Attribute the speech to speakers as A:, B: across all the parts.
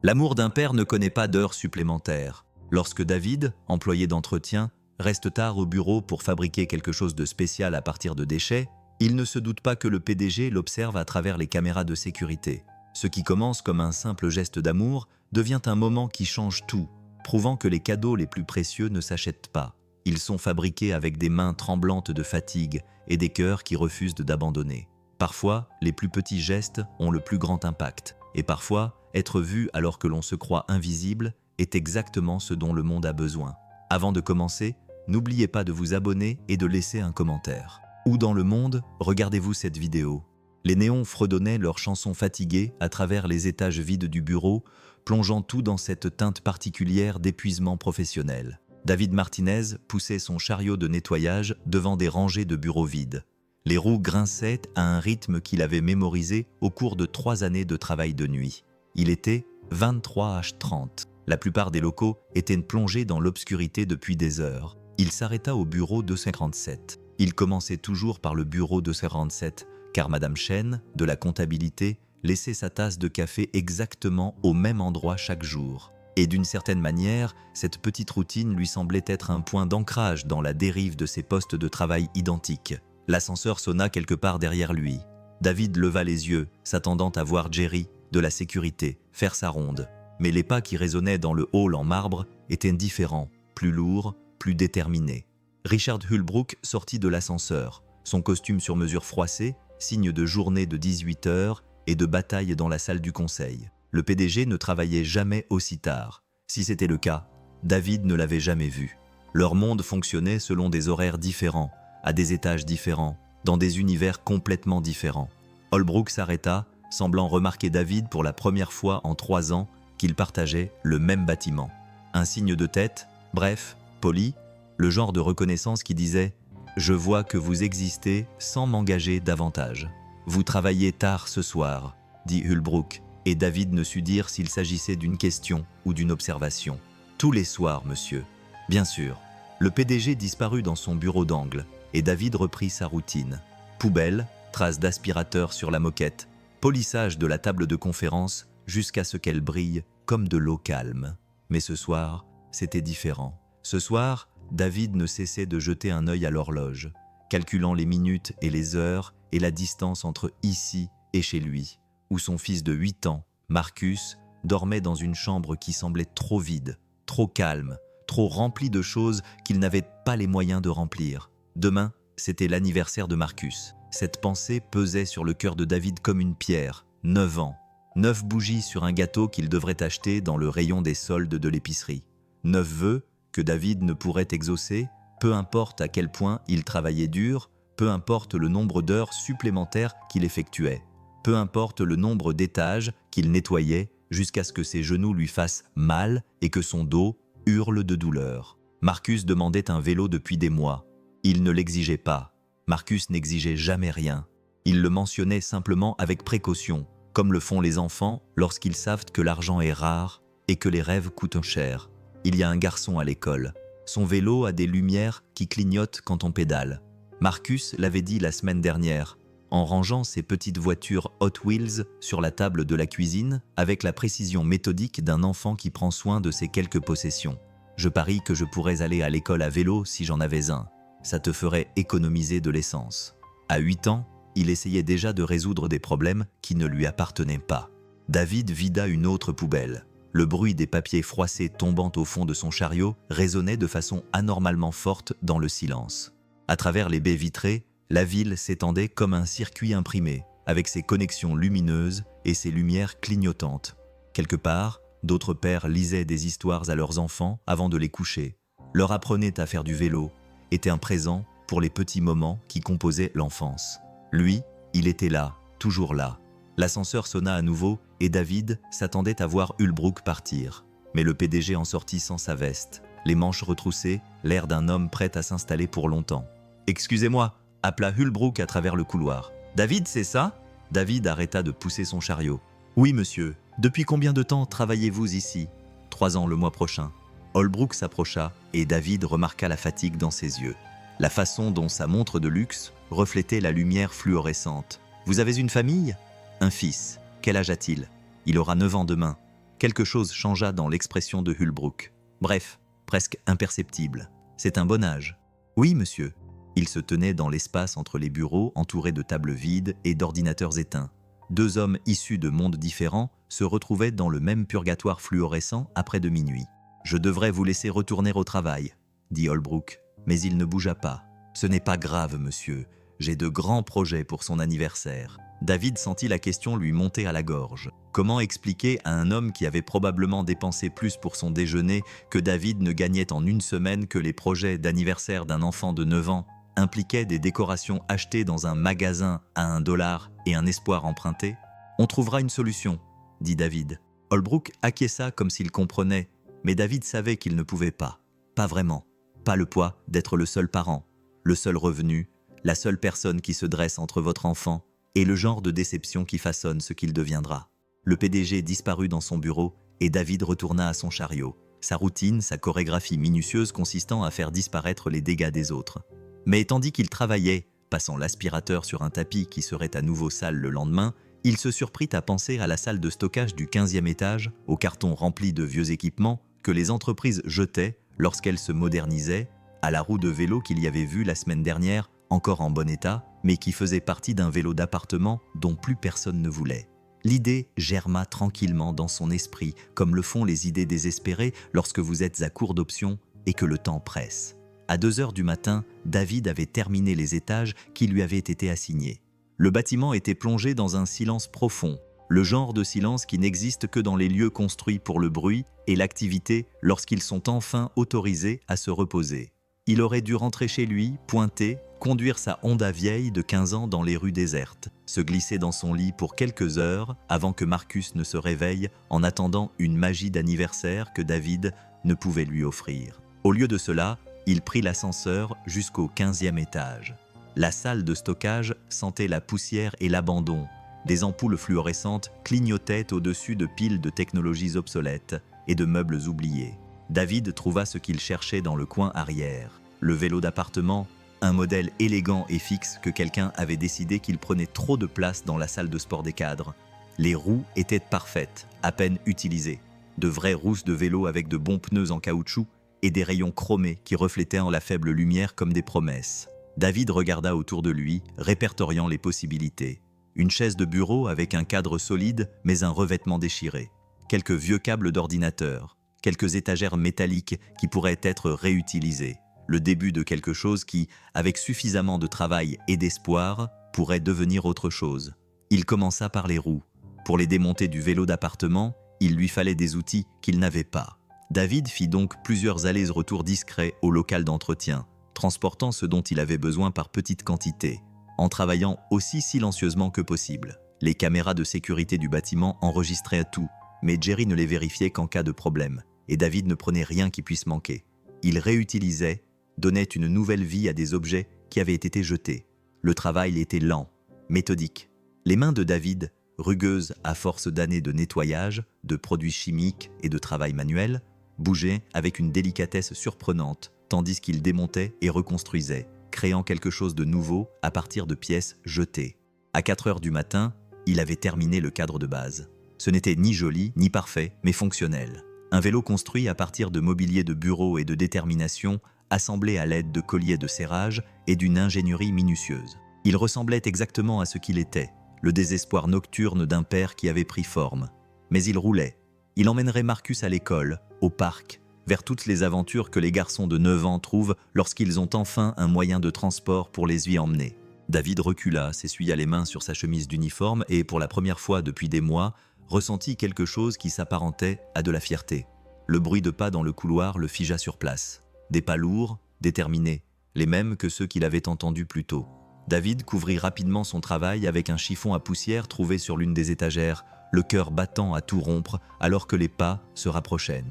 A: L'amour d'un père ne connaît pas d'heures supplémentaires. Lorsque David, employé d'entretien, reste tard au bureau pour fabriquer quelque chose de spécial à partir de déchets, il ne se doute pas que le PDG l'observe à travers les caméras de sécurité. Ce qui commence comme un simple geste d'amour devient un moment qui change tout, prouvant que les cadeaux les plus précieux ne s'achètent pas. Ils sont fabriqués avec des mains tremblantes de fatigue et des cœurs qui refusent d'abandonner. Parfois, les plus petits gestes ont le plus grand impact. Et parfois, être vu alors que l'on se croit invisible est exactement ce dont le monde a besoin. Avant de commencer, n'oubliez pas de vous abonner et de laisser un commentaire. Où dans le monde regardez-vous cette vidéo? Les néons fredonnaient leurs chansons fatiguées à travers les étages vides du bureau, plongeant tout dans cette teinte particulière d'épuisement professionnel. David Martinez poussait son chariot de nettoyage devant des rangées de bureaux vides. Les roues grinçaient à un rythme qu'il avait mémorisé au cours de 3 années de travail de nuit. Il était 23h30. La plupart des locaux étaient plongés dans l'obscurité depuis des heures. Il s'arrêta au bureau 247. Il commençait toujours par le bureau 247, car Madame Chen, de la comptabilité, laissait sa tasse de café exactement au même endroit chaque jour. Et d'une certaine manière, cette petite routine lui semblait être un point d'ancrage dans la dérive de ses postes de travail identiques. L'ascenseur sonna quelque part derrière lui. David leva les yeux, s'attendant à voir Jerry, de la sécurité, faire sa ronde. Mais les pas qui résonnaient dans le hall en marbre étaient différents, plus lourds, plus déterminés. Richard Hulbrook sortit de l'ascenseur, son costume sur mesure froissé, signe de journée de 18 heures et de bataille dans la salle du conseil. Le PDG ne travaillait jamais aussi tard. Si c'était le cas, David ne l'avait jamais vu. Leur monde fonctionnait selon des horaires différents, à des étages différents, dans des univers complètement différents. Holbrook s'arrêta, semblant remarquer David pour la première fois en 3 ans qu'ils partageaient le même bâtiment. Un signe de tête, bref, poli, le genre de reconnaissance qui disait « Je vois que vous existez sans m'engager davantage. Vous travaillez tard ce soir », dit Hulbrook, et David ne sut dire s'il s'agissait d'une question ou d'une observation. « Tous les soirs, monsieur. » Bien sûr. Le PDG disparut dans son bureau d'angle, et David reprit sa routine. Poubelle, traces d'aspirateur sur la moquette, polissage de la table de conférence jusqu'à ce qu'elle brille comme de l'eau calme. Mais ce soir, c'était différent. Ce soir, David ne cessait de jeter un œil à l'horloge, calculant les minutes et les heures et la distance entre ici et chez lui, où son fils de 8 ans, Marcus, dormait dans une chambre qui semblait trop vide, trop calme, trop remplie de choses qu'il n'avait pas les moyens de remplir. Demain, c'était l'anniversaire de Marcus. Cette pensée pesait sur le cœur de David comme une pierre. 9 ans. 9 bougies sur un gâteau qu'il devrait acheter dans le rayon des soldes de l'épicerie. 9 vœux que David ne pourrait exaucer, peu importe à quel point il travaillait dur, peu importe le nombre d'heures supplémentaires qu'il effectuait, peu importe le nombre d'étages qu'il nettoyait jusqu'à ce que ses genoux lui fassent mal et que son dos hurle de douleur. Marcus demandait un vélo depuis des mois. Il ne l'exigeait pas. Marcus n'exigeait jamais rien. Il le mentionnait simplement avec précaution, comme le font les enfants lorsqu'ils savent que l'argent est rare et que les rêves coûtent cher. Il y a un garçon à l'école. Son vélo a des lumières qui clignotent quand on pédale. Marcus l'avait dit la semaine dernière, en rangeant ses petites voitures Hot Wheels sur la table de la cuisine avec la précision méthodique d'un enfant qui prend soin de ses quelques possessions. Je parie que je pourrais aller à l'école à vélo si j'en avais un. Ça te ferait économiser de l'essence. À 8 ans, il essayait déjà de résoudre des problèmes qui ne lui appartenaient pas. David vida une autre poubelle. Le bruit des papiers froissés tombant au fond de son chariot résonnait de façon anormalement forte dans le silence. À travers les baies vitrées, la ville s'étendait comme un circuit imprimé, avec ses connexions lumineuses et ses lumières clignotantes. Quelque part, d'autres pères lisaient des histoires à leurs enfants avant de les coucher, leur apprenaient à faire du vélo, étaient un présent pour les petits moments qui composaient l'enfance. Lui, il était là, toujours là. L'ascenseur sonna à nouveau et David s'attendait à voir Hulbrook partir. Mais le PDG en sortit sans sa veste, les manches retroussées, l'air d'un homme prêt à s'installer pour longtemps. « Excusez-moi » appela Hulbrook à travers le couloir. « David, c'est ça ?» David arrêta de pousser son chariot. « Oui, monsieur. Depuis combien de temps travaillez-vous ici ?»« 3 ans le mois prochain. » Holbrook s'approcha et David remarqua la fatigue dans ses yeux. La façon dont sa montre de luxe reflétait la lumière fluorescente. « Vous avez une famille ?»« Un fils. Quel âge a-t-il ?»« Il aura 9 ans demain. » Quelque chose changea dans l'expression de Hulbrook. Bref, presque imperceptible. C'est un bon âge. Oui, monsieur. Il se tenait dans l'espace entre les bureaux, entouré de tables vides et d'ordinateurs éteints. Deux hommes issus de mondes différents se retrouvaient dans le même purgatoire fluorescent après de minuit. « Je devrais vous laisser retourner au travail, » dit Holbrook, mais il ne bougea pas. « Ce n'est pas grave, monsieur. J'ai de grands projets pour son anniversaire. » David sentit la question lui monter à la gorge. Comment expliquer à un homme qui avait probablement dépensé plus pour son déjeuner que David ne gagnait en une semaine que les projets d'anniversaire d'un enfant de 9 ans impliquaient des décorations achetées dans un magasin à $1 et un espoir emprunté? « On trouvera une solution, » dit David. Holbrook acquiesça comme s'il comprenait, mais David savait qu'il ne pouvait pas. Pas vraiment. Pas le poids d'être le seul parent, le seul revenu, la seule personne qui se dresse entre votre enfant et le genre de déception qui façonne ce qu'il deviendra. Le PDG disparut dans son bureau et David retourna à son chariot, sa routine, sa chorégraphie minutieuse consistant à faire disparaître les dégâts des autres. Mais tandis qu'il travaillait, passant l'aspirateur sur un tapis qui serait à nouveau sale le lendemain, il se surprit à penser à la salle de stockage du 15e étage, aux cartons remplis de vieux équipements que les entreprises jetaient lorsqu'elles se modernisaient, à la roue de vélo qu'il y avait vue la semaine dernière, encore en bon état, mais qui faisait partie d'un vélo d'appartement dont plus personne ne voulait. L'idée germa tranquillement dans son esprit, comme le font les idées désespérées lorsque vous êtes à court d'options et que le temps presse. À 2 heures du matin, David avait terminé les étages qui lui avaient été assignés. Le bâtiment était plongé dans un silence profond, le genre de silence qui n'existe que dans les lieux construits pour le bruit et l'activité lorsqu'ils sont enfin autorisés à se reposer. Il aurait dû rentrer chez lui, pointer, conduire sa Honda vieille de 15 ans dans les rues désertes, se glisser dans son lit pour quelques heures avant que Marcus ne se réveille en attendant une magie d'anniversaire que David ne pouvait lui offrir. Au lieu de cela, il prit l'ascenseur jusqu'au 15e étage. La salle de stockage sentait la poussière et l'abandon. Des ampoules fluorescentes clignotaient au-dessus de piles de technologies obsolètes et de meubles oubliés. David trouva ce qu'il cherchait dans le coin arrière. Le vélo d'appartement, un modèle élégant et fixe que quelqu'un avait décidé qu'il prenait trop de place dans la salle de sport des cadres. Les roues étaient parfaites, à peine utilisées. De vraies rousses de vélo avec de bons pneus en caoutchouc et des rayons chromés qui reflétaient en la faible lumière comme des promesses. David regarda autour de lui, répertoriant les possibilités. Une chaise de bureau avec un cadre solide mais un revêtement déchiré. Quelques vieux câbles d'ordinateur. Quelques étagères métalliques qui pourraient être réutilisées. Le début de quelque chose qui, avec suffisamment de travail et d'espoir, pourrait devenir autre chose. Il commença par les roues. Pour les démonter du vélo d'appartement, il lui fallait des outils qu'il n'avait pas. David fit donc plusieurs allers-retours discrets au local d'entretien, transportant ce dont il avait besoin par petites quantités, en travaillant aussi silencieusement que possible. Les caméras de sécurité du bâtiment enregistraient tout, mais Jerry ne les vérifiait qu'en cas de problème, et David ne prenait rien qui puisse manquer. Il réutilisait, donnait une nouvelle vie à des objets qui avaient été jetés. Le travail était lent, méthodique. Les mains de David, rugueuses à force d'années de nettoyage, de produits chimiques et de travail manuel, bougeaient avec une délicatesse surprenante, tandis qu'il démontait et reconstruisait, créant quelque chose de nouveau à partir de pièces jetées. À 4 heures du matin, il avait terminé le cadre de base. Ce n'était ni joli, ni parfait, mais fonctionnel. Un vélo construit à partir de mobilier de bureau et de détermination, assemblé à l'aide de colliers de serrage et d'une ingénierie minutieuse. Il ressemblait exactement à ce qu'il était, le désespoir nocturne d'un père qui avait pris forme. Mais il roulait. Il emmènerait Marcus à l'école, au parc, vers toutes les aventures que les garçons de 9 ans trouvent lorsqu'ils ont enfin un moyen de transport pour les y emmener. David recula, s'essuya les mains sur sa chemise d'uniforme et, pour la première fois depuis des mois, ressentit quelque chose qui s'apparentait à de la fierté. Le bruit de pas dans le couloir le figea sur place. Des pas lourds, déterminés, les mêmes que ceux qu'il avait entendus plus tôt. David couvrit rapidement son travail avec un chiffon à poussière trouvé sur l'une des étagères, le cœur battant à tout rompre alors que les pas se rapprochaient.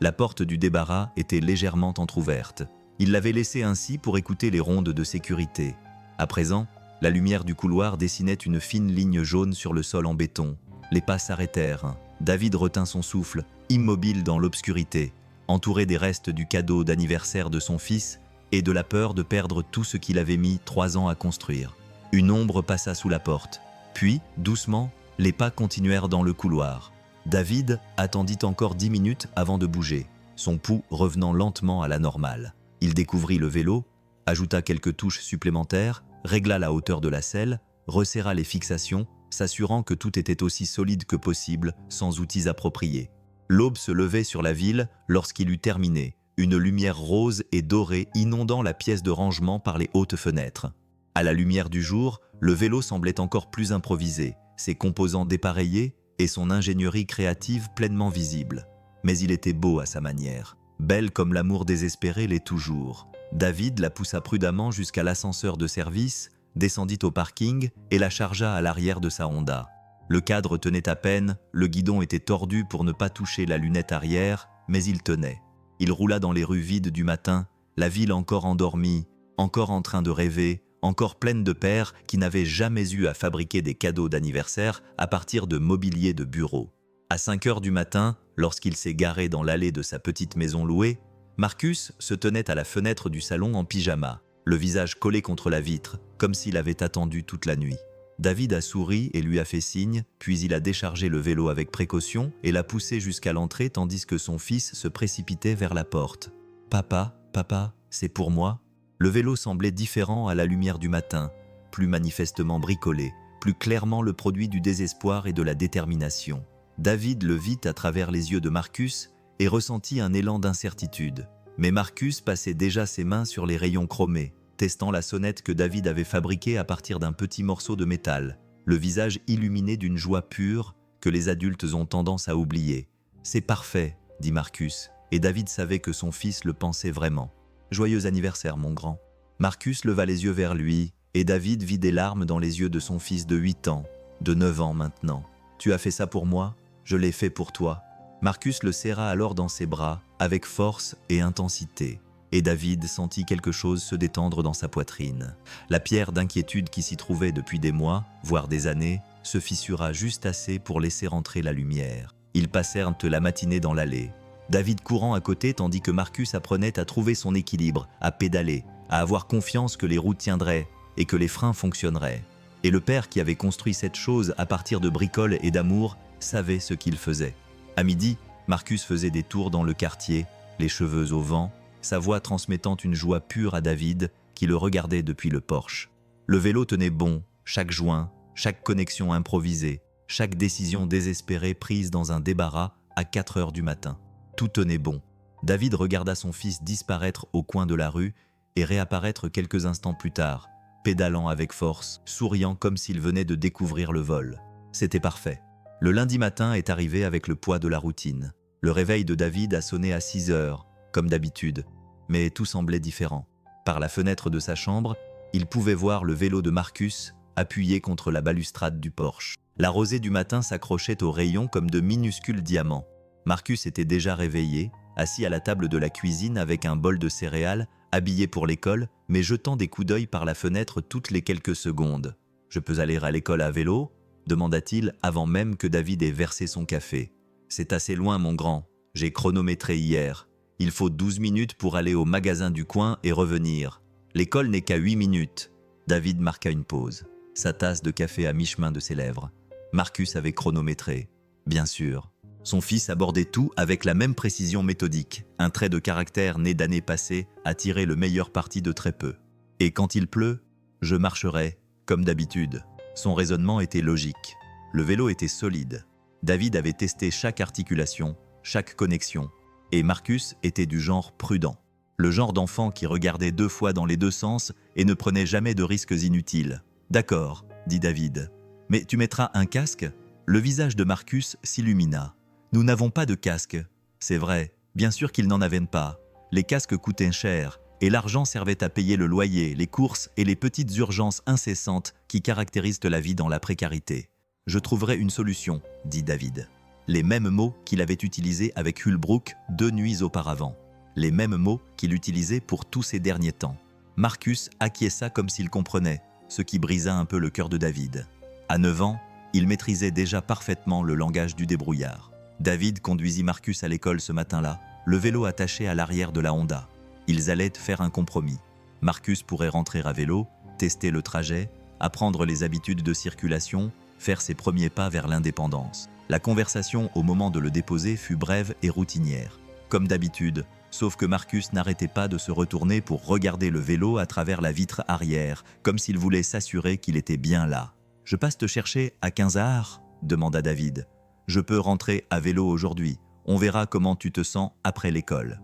A: La porte du débarras était légèrement entr'ouverte. Il l'avait laissée ainsi pour écouter les rondes de sécurité. À présent, la lumière du couloir dessinait une fine ligne jaune sur le sol en béton. Les pas s'arrêtèrent. David retint son souffle, immobile dans l'obscurité, entouré des restes du cadeau d'anniversaire de son fils et de la peur de perdre tout ce qu'il avait mis 3 ans à construire. Une ombre passa sous la porte. Puis, doucement, les pas continuèrent dans le couloir. David attendit encore 10 minutes avant de bouger, son pouls revenant lentement à la normale. Il découvrit le vélo, ajouta quelques touches supplémentaires, régla la hauteur de la selle, resserra les fixations, s'assurant que tout était aussi solide que possible, sans outils appropriés. L'aube se levait sur la ville lorsqu'il eut terminé, une lumière rose et dorée inondant la pièce de rangement par les hautes fenêtres. À la lumière du jour, le vélo semblait encore plus improvisé, ses composants dépareillés et son ingénierie créative pleinement visible. Mais il était beau à sa manière, belle comme l'amour désespéré l'est toujours. David la poussa prudemment jusqu'à l'ascenseur de service, descendit au parking et la chargea à l'arrière de sa Honda. Le cadre tenait à peine, le guidon était tordu pour ne pas toucher la lunette arrière, mais il tenait. Il roula dans les rues vides du matin, la ville encore endormie, encore en train de rêver, encore pleine de pères qui n'avaient jamais eu à fabriquer des cadeaux d'anniversaire à partir de mobilier de bureau. À 5 heures du matin, lorsqu'il s'est garé dans l'allée de sa petite maison louée, Marcus se tenait à la fenêtre du salon en pyjama, le visage collé contre la vitre, comme s'il avait attendu toute la nuit. David a souri et lui a fait signe, puis il a déchargé le vélo avec précaution et l'a poussé jusqu'à l'entrée tandis que son fils se précipitait vers la porte. « Papa, c'est pour moi ?» Le vélo semblait différent à la lumière du matin, plus manifestement bricolé, plus clairement le produit du désespoir et de la détermination. David le vit à travers les yeux de Marcus et ressentit un élan d'incertitude. Mais Marcus passait déjà ses mains sur les rayons chromés, testant la sonnette que David avait fabriquée à partir d'un petit morceau de métal, le visage illuminé d'une joie pure que les adultes ont tendance à oublier. « C'est parfait », dit Marcus, et David savait que son fils le pensait vraiment. « Joyeux anniversaire, mon grand. » Marcus leva les yeux vers lui, et David vit des larmes dans les yeux de son fils de 8 ans, de 9 ans maintenant. « Tu as fait ça pour moi, je l'ai fait pour toi. » Marcus le serra alors dans ses bras, avec force et intensité. Et David sentit quelque chose se détendre dans sa poitrine. La pierre d'inquiétude qui s'y trouvait depuis des mois, voire des années, se fissura juste assez pour laisser entrer la lumière. Ils passèrent la matinée dans l'allée. David courant à côté tandis que Marcus apprenait à trouver son équilibre, à pédaler, à avoir confiance que les roues tiendraient et que les freins fonctionneraient. Et le père qui avait construit cette chose à partir de bricoles et d'amour savait ce qu'il faisait. À midi, Marcus faisait des tours dans le quartier, les cheveux au vent, sa voix transmettant une joie pure à David qui le regardait depuis le porche. Le vélo tenait bon, chaque joint, chaque connexion improvisée, chaque décision désespérée prise dans un débarras à 4 heures du matin. Tout tenait bon. David regarda son fils disparaître au coin de la rue et réapparaître quelques instants plus tard, pédalant avec force, souriant comme s'il venait de découvrir le vol. C'était parfait. Le lundi matin est arrivé avec le poids de la routine. Le réveil de David a sonné à 6 heures, comme d'habitude, mais tout semblait différent. Par la fenêtre de sa chambre, il pouvait voir le vélo de Marcus appuyé contre la balustrade du porche. La rosée du matin s'accrochait aux rayons comme de minuscules diamants. Marcus était déjà réveillé, assis à la table de la cuisine avec un bol de céréales, habillé pour l'école, mais jetant des coups d'œil par la fenêtre toutes les quelques secondes. « Je peux aller à l'école à vélo ?» demanda-t-il avant même que David ait versé son café. « C'est assez loin, mon grand. J'ai chronométré hier. Il faut 12 minutes pour aller au magasin du coin et revenir. L'école n'est qu'à 8 minutes. » David marqua une pause, sa tasse de café à mi-chemin de ses lèvres. Marcus avait chronométré. Bien sûr. Son fils abordait tout avec la même précision méthodique. Un trait de caractère né d'années passées a tiré le meilleur parti de très peu. Et quand il pleut, je marcherai, comme d'habitude. Son raisonnement était logique. Le vélo était solide. David avait testé chaque articulation, chaque connexion. Et Marcus était du genre prudent. Le genre d'enfant qui regardait 2 fois dans les 2 sens et ne prenait jamais de risques inutiles. « D'accord, » dit David. « Mais tu mettras un casque ?» Le visage de Marcus s'illumina. « Nous n'avons pas de casque. » C'est vrai, bien sûr qu'ils n'en avaient pas. Les casques coûtaient cher, et l'argent servait à payer le loyer, les courses et les petites urgences incessantes qui caractérisent la vie dans la précarité. « Je trouverai une solution, » dit David. Les mêmes mots qu'il avait utilisés avec Hulbrook 2 nuits auparavant. Les mêmes mots qu'il utilisait pour tous ces derniers temps. Marcus acquiesça comme s'il comprenait, ce qui brisa un peu le cœur de David. À 9 ans, il maîtrisait déjà parfaitement le langage du débrouillard. David conduisit Marcus à l'école ce matin-là, le vélo attaché à l'arrière de la Honda. Ils allaient faire un compromis. Marcus pourrait rentrer à vélo, tester le trajet, apprendre les habitudes de circulation, faire ses premiers pas vers l'indépendance. La conversation au moment de le déposer fut brève et routinière, comme d'habitude, sauf que Marcus n'arrêtait pas de se retourner pour regarder le vélo à travers la vitre arrière, comme s'il voulait s'assurer qu'il était bien là. « Je passe te chercher à 15h ?» demanda David. « Je peux rentrer à vélo aujourd'hui. On verra comment tu te sens après l'école. »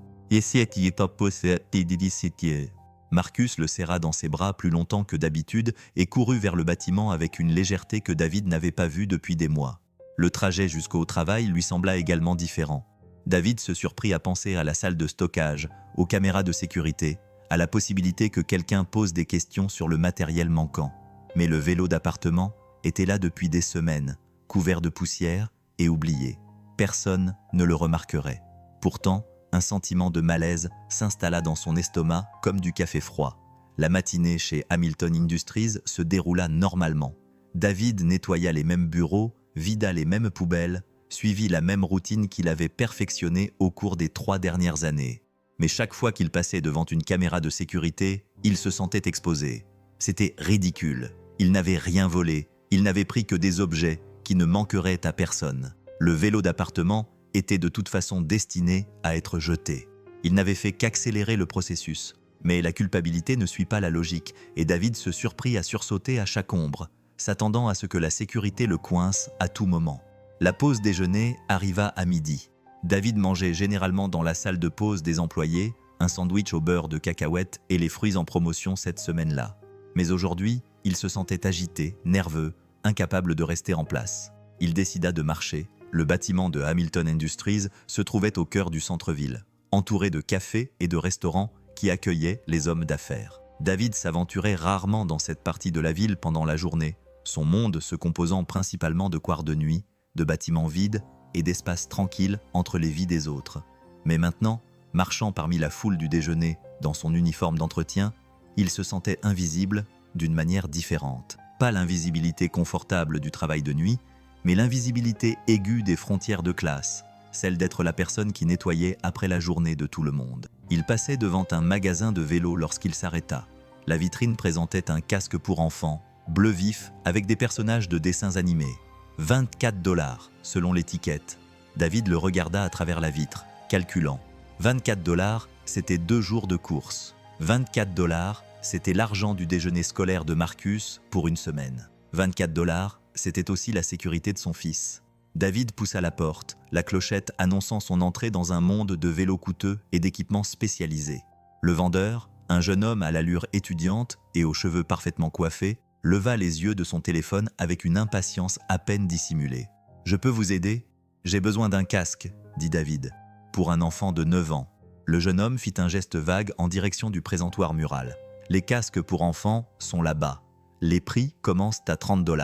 A: Marcus le serra dans ses bras plus longtemps que d'habitude et courut vers le bâtiment avec une légèreté que David n'avait pas vue depuis des mois. Le trajet jusqu'au travail lui sembla également différent. David se surprit à penser à la salle de stockage, aux caméras de sécurité, à la possibilité que quelqu'un pose des questions sur le matériel manquant. Mais le vélo d'appartement était là depuis des semaines, couvert de poussière et oublié. Personne ne le remarquerait. Pourtant, un sentiment de malaise s'installa dans son estomac comme du café froid. La matinée chez Hamilton Industries se déroula normalement. David nettoya les mêmes bureaux, vida les mêmes poubelles, suivit la même routine qu'il avait perfectionnée au cours des 3 dernières années. Mais chaque fois qu'il passait devant une caméra de sécurité, il se sentait exposé. C'était ridicule. Il n'avait rien volé, il n'avait pris que des objets qui ne manqueraient à personne. Le vélo d'appartement était de toute façon destiné à être jeté. Il n'avait fait qu'accélérer le processus. Mais la culpabilité ne suit pas la logique, et David se surprit à sursauter à chaque ombre, s'attendant à ce que la sécurité le coince à tout moment. La pause déjeuner arriva à midi. David mangeait généralement dans la salle de pause des employés, un sandwich au beurre de cacahuètes et les fruits en promotion cette semaine-là. Mais aujourd'hui, il se sentait agité, nerveux, incapable de rester en place. Il décida de marcher. Le bâtiment de Hamilton Industries se trouvait au cœur du centre-ville, entouré de cafés et de restaurants qui accueillaient les hommes d'affaires. David s'aventurait rarement dans cette partie de la ville pendant la journée, son monde se composant principalement de quarts de nuit, de bâtiments vides et d'espaces tranquilles entre les vies des autres. Mais maintenant, marchant parmi la foule du déjeuner dans son uniforme d'entretien, il se sentait invisible d'une manière différente. Pas l'invisibilité confortable du travail de nuit, mais l'invisibilité aiguë des frontières de classe, celle d'être la personne qui nettoyait après la journée de tout le monde. Il passait devant un magasin de vélos lorsqu'il s'arrêta. La vitrine présentait un casque pour enfants, bleu vif, avec des personnages de dessins animés. 24 $ selon l'étiquette. David le regarda à travers la vitre, calculant. 24 $, c'était 2 jours de course. 24 $, c'était l'argent du déjeuner scolaire de Marcus pour une semaine. 24 $, c'était aussi la sécurité de son fils. David poussa la porte, la clochette annonçant son entrée dans un monde de vélos coûteux et d'équipements spécialisés. Le vendeur, un jeune homme à l'allure étudiante et aux cheveux parfaitement coiffés, leva les yeux de son téléphone avec une impatience à peine dissimulée. « Je peux vous aider ? J'ai besoin d'un casque, » dit David. Pour un enfant de 9 ans. Le jeune homme fit un geste vague en direction du présentoir mural. Les casques pour enfants sont là-bas. Les prix commencent à 30 $.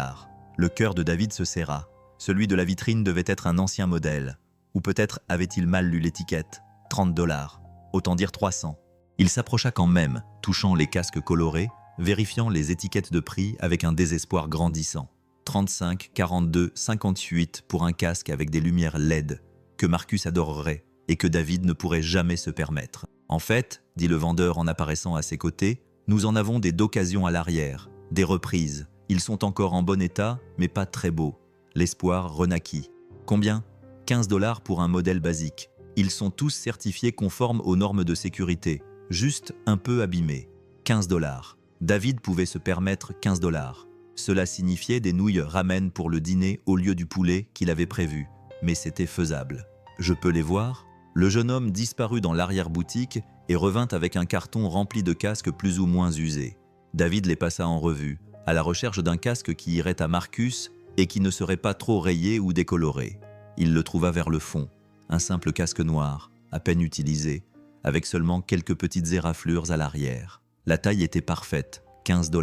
A: Le cœur de David se serra. Celui de la vitrine devait être un ancien modèle. Ou peut-être avait-il mal lu l'étiquette. 30 $. Autant dire 300. Il s'approcha quand même, touchant les casques colorés, vérifiant les étiquettes de prix avec un désespoir grandissant. 35, 42, 58 pour un casque avec des lumières LED, que Marcus adorerait et que David ne pourrait jamais se permettre. En fait, dit le vendeur en apparaissant à ses côtés, nous en avons des d'occasion à l'arrière, des reprises. Ils sont encore en bon état, mais pas très beaux. L'espoir renaquit. Combien ? 15 $ pour un modèle basique. Ils sont tous certifiés conformes aux normes de sécurité, juste un peu abîmés. 15 $. David pouvait se permettre 15 $. Cela signifiait des nouilles ramen pour le dîner au lieu du poulet qu'il avait prévu, mais c'était faisable. Je peux les voir ? Le jeune homme disparut dans l'arrière-boutique et revint avec un carton rempli de casques plus ou moins usés. David les passa en revue, à la recherche d'un casque qui irait à Marcus et qui ne serait pas trop rayé ou décoloré. Il le trouva vers le fond, un simple casque noir, à peine utilisé, avec seulement quelques petites éraflures à l'arrière. La taille était parfaite, 15 $.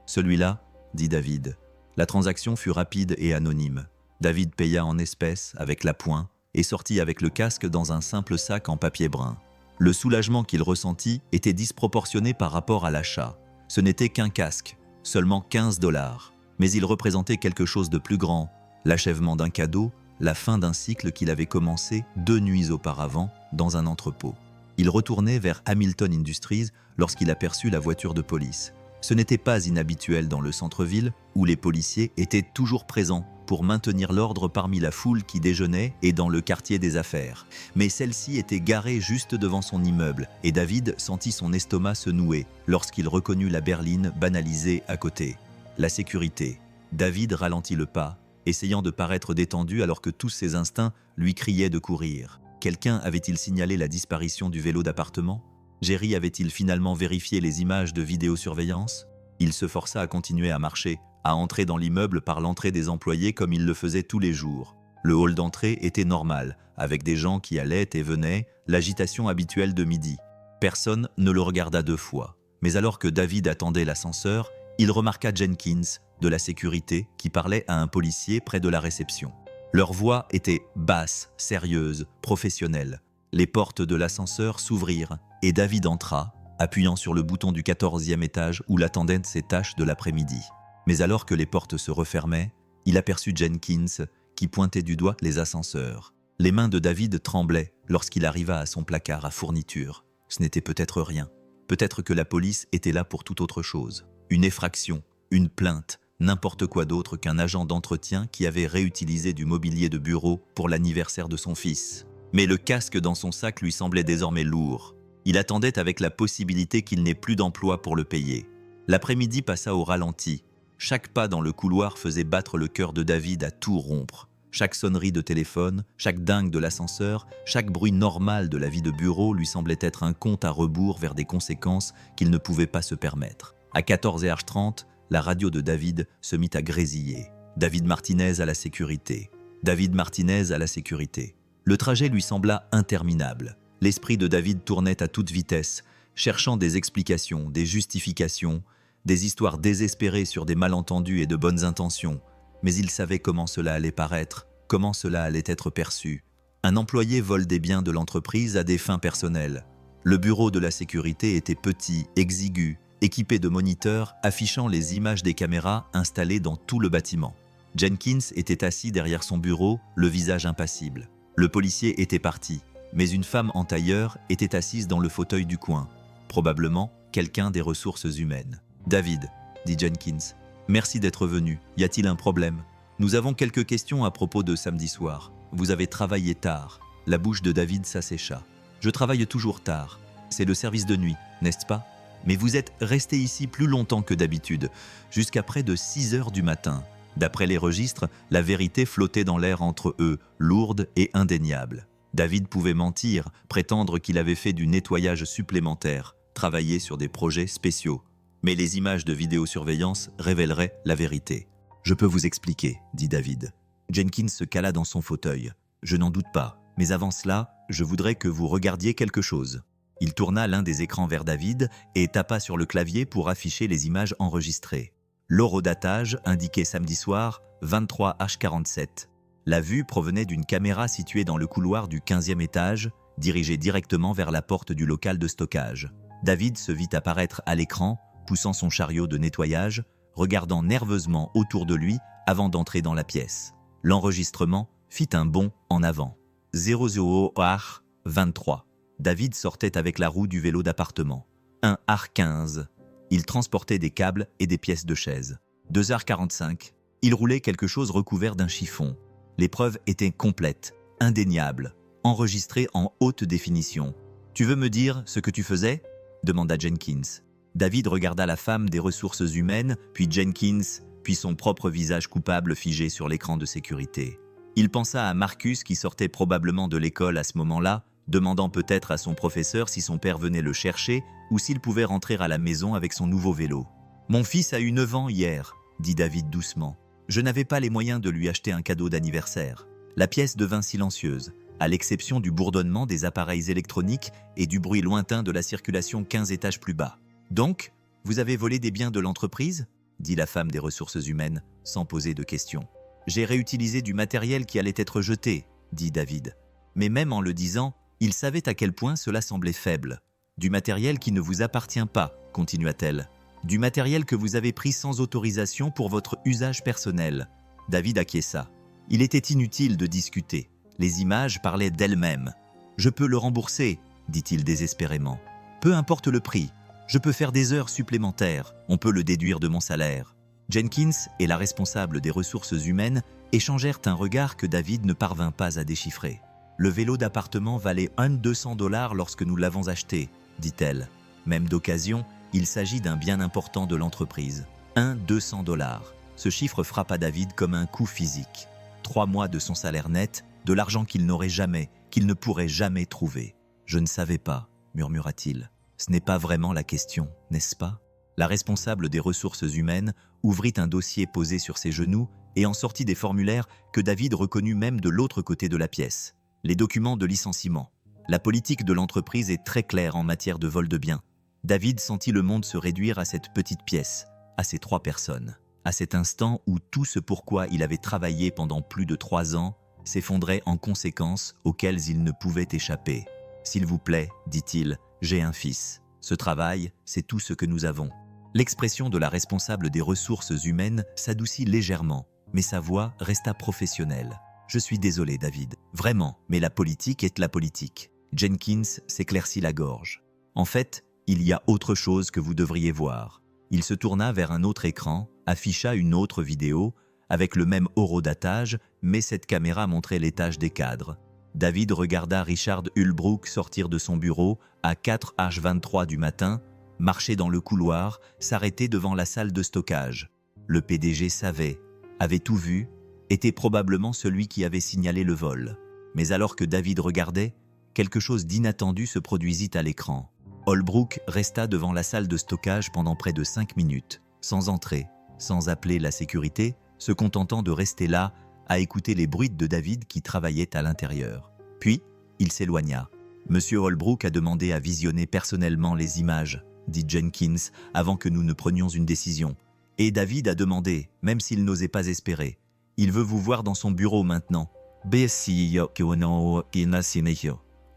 A: Celui-là, dit David. La transaction fut rapide et anonyme. David paya en espèces avec l'appoint et sortit avec le casque dans un simple sac en papier brun. Le soulagement qu'il ressentit était disproportionné par rapport à l'achat. Ce n'était qu'un casque, seulement 15 $. Mais il représentait quelque chose de plus grand, l'achèvement d'un cadeau, la fin d'un cycle qu'il avait commencé 2 nuits auparavant dans un entrepôt. Il retournait vers Hamilton Industries lorsqu'il aperçut la voiture de police. Ce n'était pas inhabituel dans le centre-ville, où les policiers étaient toujours présents pour maintenir l'ordre parmi la foule qui déjeunait et dans le quartier des affaires. Mais celle-ci était garée juste devant son immeuble et David sentit son estomac se nouer lorsqu'il reconnut la berline banalisée à côté. La sécurité. David ralentit le pas, essayant de paraître détendu alors que tous ses instincts lui criaient de courir. Quelqu'un avait-il signalé la disparition du vélo d'appartement ? Jerry avait-il finalement vérifié les images de vidéosurveillance ? Il se força à continuer à marcher, à entrer dans l'immeuble par l'entrée des employés comme il le faisait tous les jours. Le hall d'entrée était normal, avec des gens qui allaient et venaient, l'agitation habituelle de midi. Personne ne le regarda 2 fois. Mais alors que David attendait l'ascenseur, il remarqua Jenkins, de la sécurité, qui parlait à un policier près de la réception. Leur voix était basse, sérieuse, professionnelle. Les portes de l'ascenseur s'ouvrirent et David entra, appuyant sur le bouton du 14e étage où l'attendaient ses tâches de l'après-midi. Mais alors que les portes se refermaient, il aperçut Jenkins qui pointait du doigt les ascenseurs. Les mains de David tremblaient lorsqu'il arriva à son placard à fournitures. Ce n'était peut-être rien. Peut-être que la police était là pour toute autre chose. Une effraction, une plainte, n'importe quoi d'autre qu'un agent d'entretien qui avait réutilisé du mobilier de bureau pour l'anniversaire de son fils. Mais le casque dans son sac lui semblait désormais lourd. Il attendait avec la possibilité qu'il n'ait plus d'emploi pour le payer. L'après-midi passa au ralenti. Chaque pas dans le couloir faisait battre le cœur de David à tout rompre. Chaque sonnerie de téléphone, chaque dingue de l'ascenseur, chaque bruit normal de la vie de bureau lui semblait être un compte à rebours vers des conséquences qu'il ne pouvait pas se permettre. À 14h30, la radio de David se mit à grésiller. David Martinez à la sécurité. David Martinez à la sécurité. Le trajet lui sembla interminable. L'esprit de David tournait à toute vitesse, cherchant des explications, des justifications, des histoires désespérées sur des malentendus et de bonnes intentions. Mais il savait comment cela allait paraître, comment cela allait être perçu. Un employé vole des biens de l'entreprise à des fins personnelles. Le bureau de la sécurité était petit, exigu, équipé de moniteurs affichant les images des caméras installées dans tout le bâtiment. Jenkins était assis derrière son bureau, le visage impassible. Le policier était parti, mais une femme en tailleur était assise dans le fauteuil du coin. Probablement quelqu'un des ressources humaines. « David, » dit Jenkins, « merci d'être venu. Y a-t-il un problème ? Nous avons quelques questions à propos de samedi soir. Vous avez travaillé tard. » La bouche de David s'assécha. « Je travaille toujours tard. C'est le service de nuit, n'est-ce pas ? Mais vous êtes resté ici plus longtemps que d'habitude, jusqu'à près de 6 heures du matin. » D'après les registres, la vérité flottait dans l'air entre eux, lourde et indéniable. David pouvait mentir, prétendre qu'il avait fait du nettoyage supplémentaire, travailler sur des projets spéciaux. Mais les images de vidéosurveillance révéleraient la vérité. « Je peux vous expliquer, » dit David. Jenkins se cala dans son fauteuil. « Je n'en doute pas, mais avant cela, je voudrais que vous regardiez quelque chose. » Il tourna l'un des écrans vers David et tapa sur le clavier pour afficher les images enregistrées. L'horodatage indiquait samedi soir 23h47. La vue provenait d'une caméra située dans le couloir du 15e étage, dirigée directement vers la porte du local de stockage. David se vit apparaître à l'écran, poussant son chariot de nettoyage, regardant nerveusement autour de lui avant d'entrer dans la pièce. L'enregistrement fit un bond en avant. 00h23. David sortait avec la roue du vélo d'appartement. 1h15. Il transportait des câbles et des pièces de chaise. 2h45. Il roulait quelque chose recouvert d'un chiffon. Les preuves étaient complètes, indéniables, enregistrées en haute définition. « Tu veux me dire ce que tu faisais ?» demanda Jenkins. David regarda la femme des ressources humaines, puis Jenkins, puis son propre visage coupable figé sur l'écran de sécurité. Il pensa à Marcus qui sortait probablement de l'école à ce moment-là, demandant peut-être à son professeur si son père venait le chercher ou s'il pouvait rentrer à la maison avec son nouveau vélo. « Mon fils a eu 9 ans hier, » dit David doucement. « Je n'avais pas les moyens de lui acheter un cadeau d'anniversaire. » La pièce devint silencieuse, à l'exception du bourdonnement des appareils électroniques et du bruit lointain de la circulation 15 étages plus bas. « Donc, vous avez volé des biens de l'entreprise ?» dit la femme des ressources humaines, sans poser de questions. « J'ai réutilisé du matériel qui allait être jeté, » dit David. Mais même en le disant, il savait à quel point cela semblait faible. « Du matériel qui ne vous appartient pas, » continua-t-elle. « Du matériel que vous avez pris sans autorisation pour votre usage personnel. » David acquiesça. Il était inutile de discuter. Les images parlaient d'elles-mêmes. « Je peux le rembourser, » dit-il désespérément. « Peu importe le prix. Je peux faire des heures supplémentaires, on peut le déduire de mon salaire. Jenkins et la responsable des ressources humaines échangèrent un regard que David ne parvint pas à déchiffrer. Le vélo d'appartement valait $200 lorsque nous l'avons acheté, dit-elle. Même d'occasion, il s'agit d'un bien important de l'entreprise. $200. Ce chiffre frappa David comme un coup physique. 3 mois de son salaire net, de l'argent qu'il n'aurait jamais, qu'il ne pourrait jamais trouver. « Je ne savais pas », murmura-t-il. « Ce n'est pas vraiment la question, n'est-ce pas ?» La responsable des ressources humaines ouvrit un dossier posé sur ses genoux et en sortit des formulaires que David reconnut même de l'autre côté de la pièce. Les documents de licenciement. La politique de l'entreprise est très claire en matière de vol de biens. David sentit le monde se réduire à cette petite pièce, à ces 3 personnes. À cet instant où tout ce pourquoi il avait travaillé pendant plus de 3 ans s'effondrait en conséquences auxquelles il ne pouvait échapper. « S'il vous plaît, dit-il, j'ai un fils. Ce travail, c'est tout ce que nous avons. » L'expression de la responsable des ressources humaines s'adoucit légèrement, mais sa voix resta professionnelle. « Je suis désolé, David. Vraiment, mais la politique est la politique. » Jenkins s'éclaircit la gorge. « En fait, il y a autre chose que vous devriez voir. » Il se tourna vers un autre écran, afficha une autre vidéo, avec le même horodatage, mais cette caméra montrait l'étage des cadres. David regarda Richard Hulbrook sortir de son bureau à 4h23 du matin, marcher dans le couloir, s'arrêter devant la salle de stockage. Le PDG savait, avait tout vu, était probablement celui qui avait signalé le vol. Mais alors que David regardait, quelque chose d'inattendu se produisit à l'écran. Holbrook resta devant la salle de stockage pendant près de 5 minutes, sans entrer, sans appeler la sécurité, se contentant de rester là à écouter les bruits de David qui travaillait à l'intérieur. Puis, il s'éloigna. « Monsieur Holbrook a demandé à visionner personnellement les images, dit Jenkins, avant que nous ne prenions une décision. Et David a demandé, même s'il n'osait pas espérer. Il veut vous voir dans son bureau maintenant. »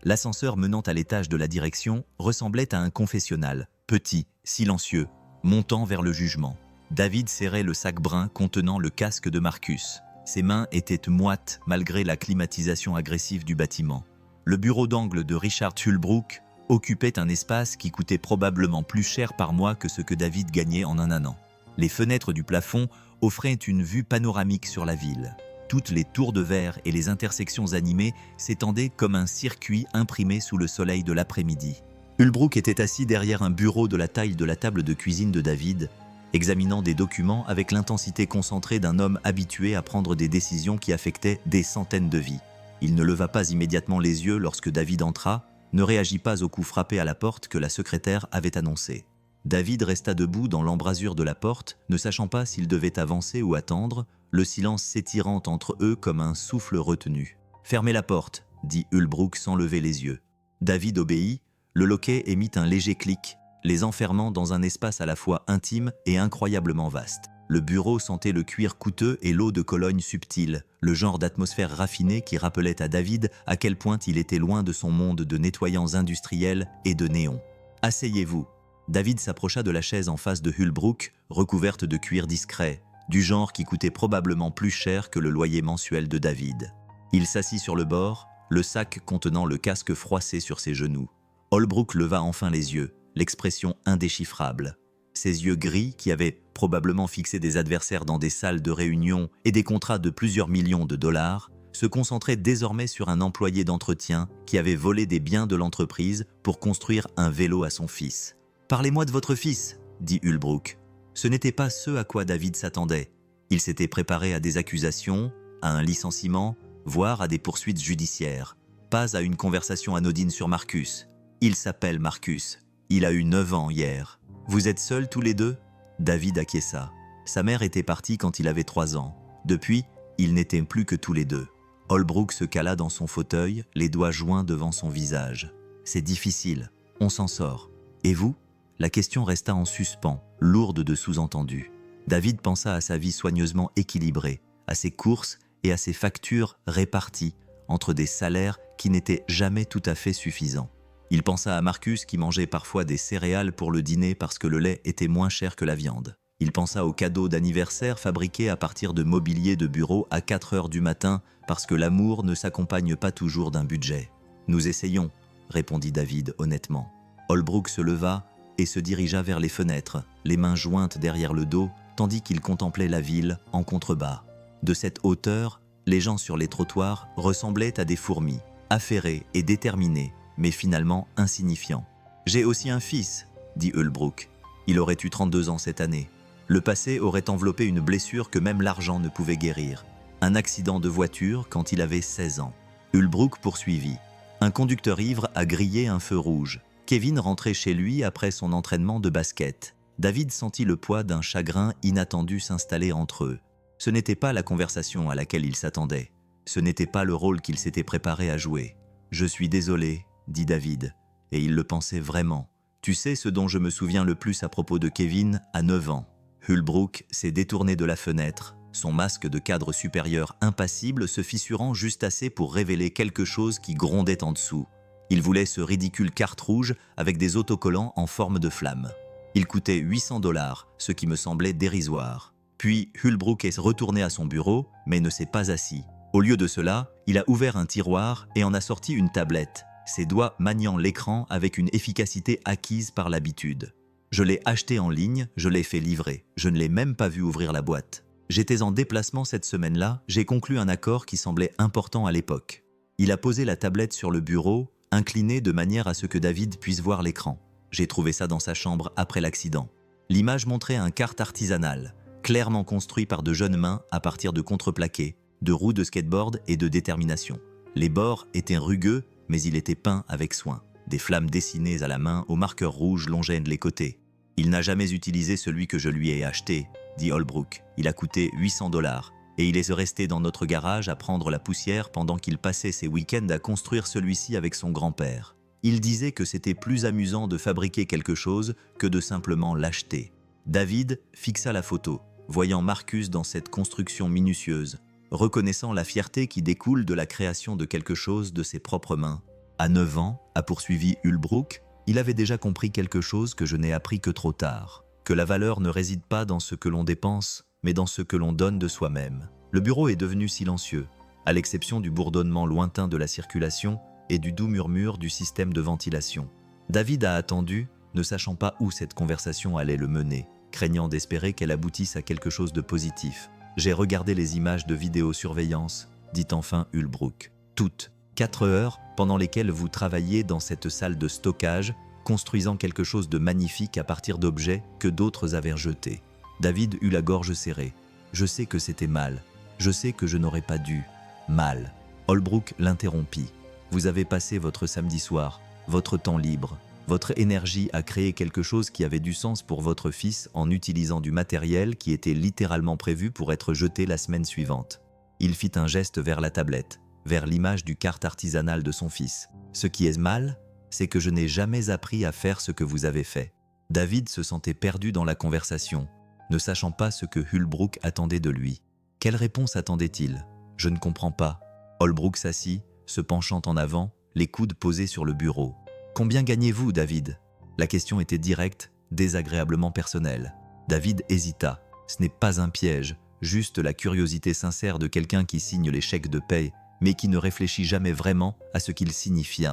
A: L'ascenseur menant à l'étage de la direction ressemblait à un confessionnal, petit, silencieux, montant vers le jugement. David serrait le sac brun contenant le casque de Marcus. Ses mains étaient moites malgré la climatisation agressive du bâtiment. Le bureau d'angle de Richard Hulbrook occupait un espace qui coûtait probablement plus cher par mois que ce que David gagnait en un an. Les fenêtres du plafond offraient une vue panoramique sur la ville. Toutes les tours de verre et les intersections animées s'étendaient comme un circuit imprimé sous le soleil de l'après-midi. Hulbrook était assis derrière un bureau de la taille de la table de cuisine de David, examinant des documents avec l'intensité concentrée d'un homme habitué à prendre des décisions qui affectaient des centaines de vies. Il ne leva pas immédiatement les yeux lorsque David entra, ne réagit pas au coup frappé à la porte que la secrétaire avait annoncé. David resta debout dans l'embrasure de la porte, ne sachant pas s'il devait avancer ou attendre, le silence s'étirant entre eux comme un souffle retenu. « Fermez la porte », dit Hulbrook sans lever les yeux. David obéit, le loquet émit un léger clic, les enfermant dans un espace à la fois intime et incroyablement vaste. Le bureau sentait le cuir coûteux et l'eau de Cologne subtile, le genre d'atmosphère raffinée qui rappelait à David à quel point il était loin de son monde de nettoyants industriels et de néons. « Asseyez-vous ». David s'approcha de la chaise en face de Hulbrook, recouverte de cuir discret, du genre qui coûtait probablement plus cher que le loyer mensuel de David. Il s'assit sur le bord, le sac contenant le casque froissé sur ses genoux. Holbrook leva enfin les yeux, l'expression indéchiffrable. Ses yeux gris, qui avaient probablement fixé des adversaires dans des salles de réunion et des contrats de plusieurs millions de dollars, se concentraient désormais sur un employé d'entretien qui avait volé des biens de l'entreprise pour construire un vélo à son fils. « Parlez-moi de votre fils », dit Hulbrook. Ce n'était pas ce à quoi David s'attendait. Il s'était préparé à des accusations, à un licenciement, voire à des poursuites judiciaires. Pas à une conversation anodine sur Marcus. Il s'appelle Marcus. Il a eu 9 ans hier. Vous êtes seuls tous les deux ? David acquiesça. Sa mère était partie quand il avait 3 ans. Depuis, ils n'étaient plus que tous les deux. Holbrook se cala dans son fauteuil, les doigts joints devant son visage. C'est difficile. On s'en sort. Et vous ? La question resta en suspens, lourde de sous-entendus. David pensa à sa vie soigneusement équilibrée, à ses courses et à ses factures réparties entre des salaires qui n'étaient jamais tout à fait suffisants. Il pensa à Marcus qui mangeait parfois des céréales pour le dîner parce que le lait était moins cher que la viande. Il pensa aux cadeaux d'anniversaire fabriqués à partir de mobilier de bureau à 4 heures du matin parce que l'amour ne s'accompagne pas toujours d'un budget. « Nous essayons », répondit David honnêtement. Holbrook se leva, et se dirigea vers les fenêtres, les mains jointes derrière le dos, tandis qu'il contemplait la ville en contrebas. De cette hauteur, les gens sur les trottoirs ressemblaient à des fourmis, affairés et déterminés, mais finalement insignifiants. « J'ai aussi un fils », dit Hulbrook. Il aurait eu 32 ans cette année. Le passé aurait enveloppé une blessure que même l'argent ne pouvait guérir. Un accident de voiture quand il avait 16 ans. Hulbrook poursuivit. Un conducteur ivre a grillé un feu rouge. Kevin rentrait chez lui après son entraînement de basket. David sentit le poids d'un chagrin inattendu s'installer entre eux. Ce n'était pas la conversation à laquelle il s'attendait. Ce n'était pas le rôle qu'il s'était préparé à jouer. « Je suis désolé », dit David, et il le pensait vraiment. « Tu sais ce dont je me souviens le plus à propos de Kevin à 9 ans ?» Hulbrook s'est détourné de la fenêtre, son masque de cadre supérieur impassible se fissurant juste assez pour révéler quelque chose qui grondait en dessous. Il voulait ce ridicule carte rouge avec des autocollants en forme de flamme. Il coûtait 800 $, ce qui me semblait dérisoire. Puis Hulbrook est retourné à son bureau, mais ne s'est pas assis. Au lieu de cela, il a ouvert un tiroir et en a sorti une tablette, ses doigts maniant l'écran avec une efficacité acquise par l'habitude. Je l'ai acheté en ligne, je l'ai fait livrer. Je ne l'ai même pas vu ouvrir la boîte. J'étais en déplacement cette semaine-là, j'ai conclu un accord qui semblait important à l'époque. Il a posé la tablette sur le bureau, incliné de manière à ce que David puisse voir l'écran. J'ai trouvé ça dans sa chambre après l'accident. L'image montrait un kart artisanal, clairement construit par de jeunes mains à partir de contreplaqués, de roues de skateboard et de détermination. Les bords étaient rugueux, mais il était peint avec soin. Des flammes dessinées à la main au marqueur rouge longeaient les côtés. Il n'a jamais utilisé celui que je lui ai acheté, dit Holbrook. Il a coûté 800 $, et il est resté dans notre garage à prendre la poussière pendant qu'il passait ses week-ends à construire celui-ci avec son grand-père. Il disait que c'était plus amusant de fabriquer quelque chose que de simplement l'acheter. David fixa la photo, voyant Marcus dans cette construction minutieuse, reconnaissant la fierté qui découle de la création de quelque chose de ses propres mains. À 9 ans, a poursuivi Hulbrook, il avait déjà compris quelque chose que je n'ai appris que trop tard, que la valeur ne réside pas dans ce que l'on dépense, mais dans ce que l'on donne de soi-même. Le bureau est devenu silencieux, à l'exception du bourdonnement lointain de la circulation et du doux murmure du système de ventilation. David a attendu, ne sachant pas où cette conversation allait le mener, craignant d'espérer qu'elle aboutisse à quelque chose de positif. J'ai regardé les images de vidéosurveillance, dit enfin Hulbrook. Toutes, 4 heures, pendant lesquelles vous travailliez dans cette salle de stockage, construisant quelque chose de magnifique à partir d'objets que d'autres avaient rejetés. David eut la gorge serrée. Je sais que c'était mal. Je sais que je n'aurais pas dû. Mal. Holbrook l'interrompit. Vous avez passé votre samedi soir, votre temps libre, votre énergie à créer quelque chose qui avait du sens pour votre fils en utilisant du matériel qui était littéralement prévu pour être jeté la semaine suivante. Il fit un geste vers la tablette, vers l'image du kart artisanal de son fils. Ce qui est mal, c'est que je n'ai jamais appris à faire ce que vous avez fait. David se sentait perdu dans la conversation, ne sachant pas ce que Hulbrook attendait de lui. Quelle réponse attendait-il? Je ne comprends pas. Holbrook s'assit, se penchant en avant, les coudes posés sur le bureau. Combien gagnez-vous, David? La question était directe, désagréablement personnelle. David hésita. Ce n'est pas un piège, juste la curiosité sincère de quelqu'un qui signe les chèques de paie, mais qui ne réfléchit jamais vraiment à ce qu'il signifie.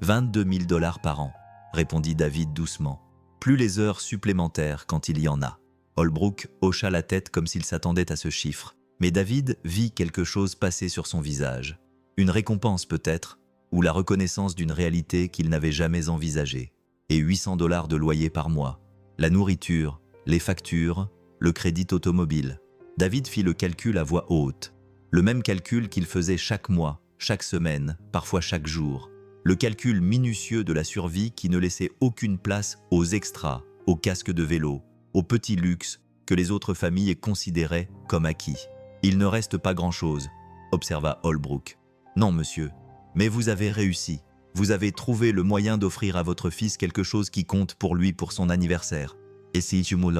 A: 22 000 $ par an, répondit David doucement. Plus les heures supplémentaires quand il y en a. Holbrook hocha la tête comme s'il s'attendait à ce chiffre, mais David vit quelque chose passer sur son visage. Une récompense peut-être, ou la reconnaissance d'une réalité qu'il n'avait jamais envisagée. Et 800 $ de loyer par mois, la nourriture, les factures, le crédit automobile. David fit le calcul à voix haute. Le même calcul qu'il faisait chaque mois, chaque semaine, parfois chaque jour. Le calcul minutieux de la survie qui ne laissait aucune place aux extras, aux casques de vélo, aux petits luxes que les autres familles considéraient comme acquis. « Il ne reste pas grand-chose », observa Holbrook. « Non, monsieur, mais vous avez réussi. Vous avez trouvé le moyen d'offrir à votre fils quelque chose qui compte pour lui pour son anniversaire. » Et si tu me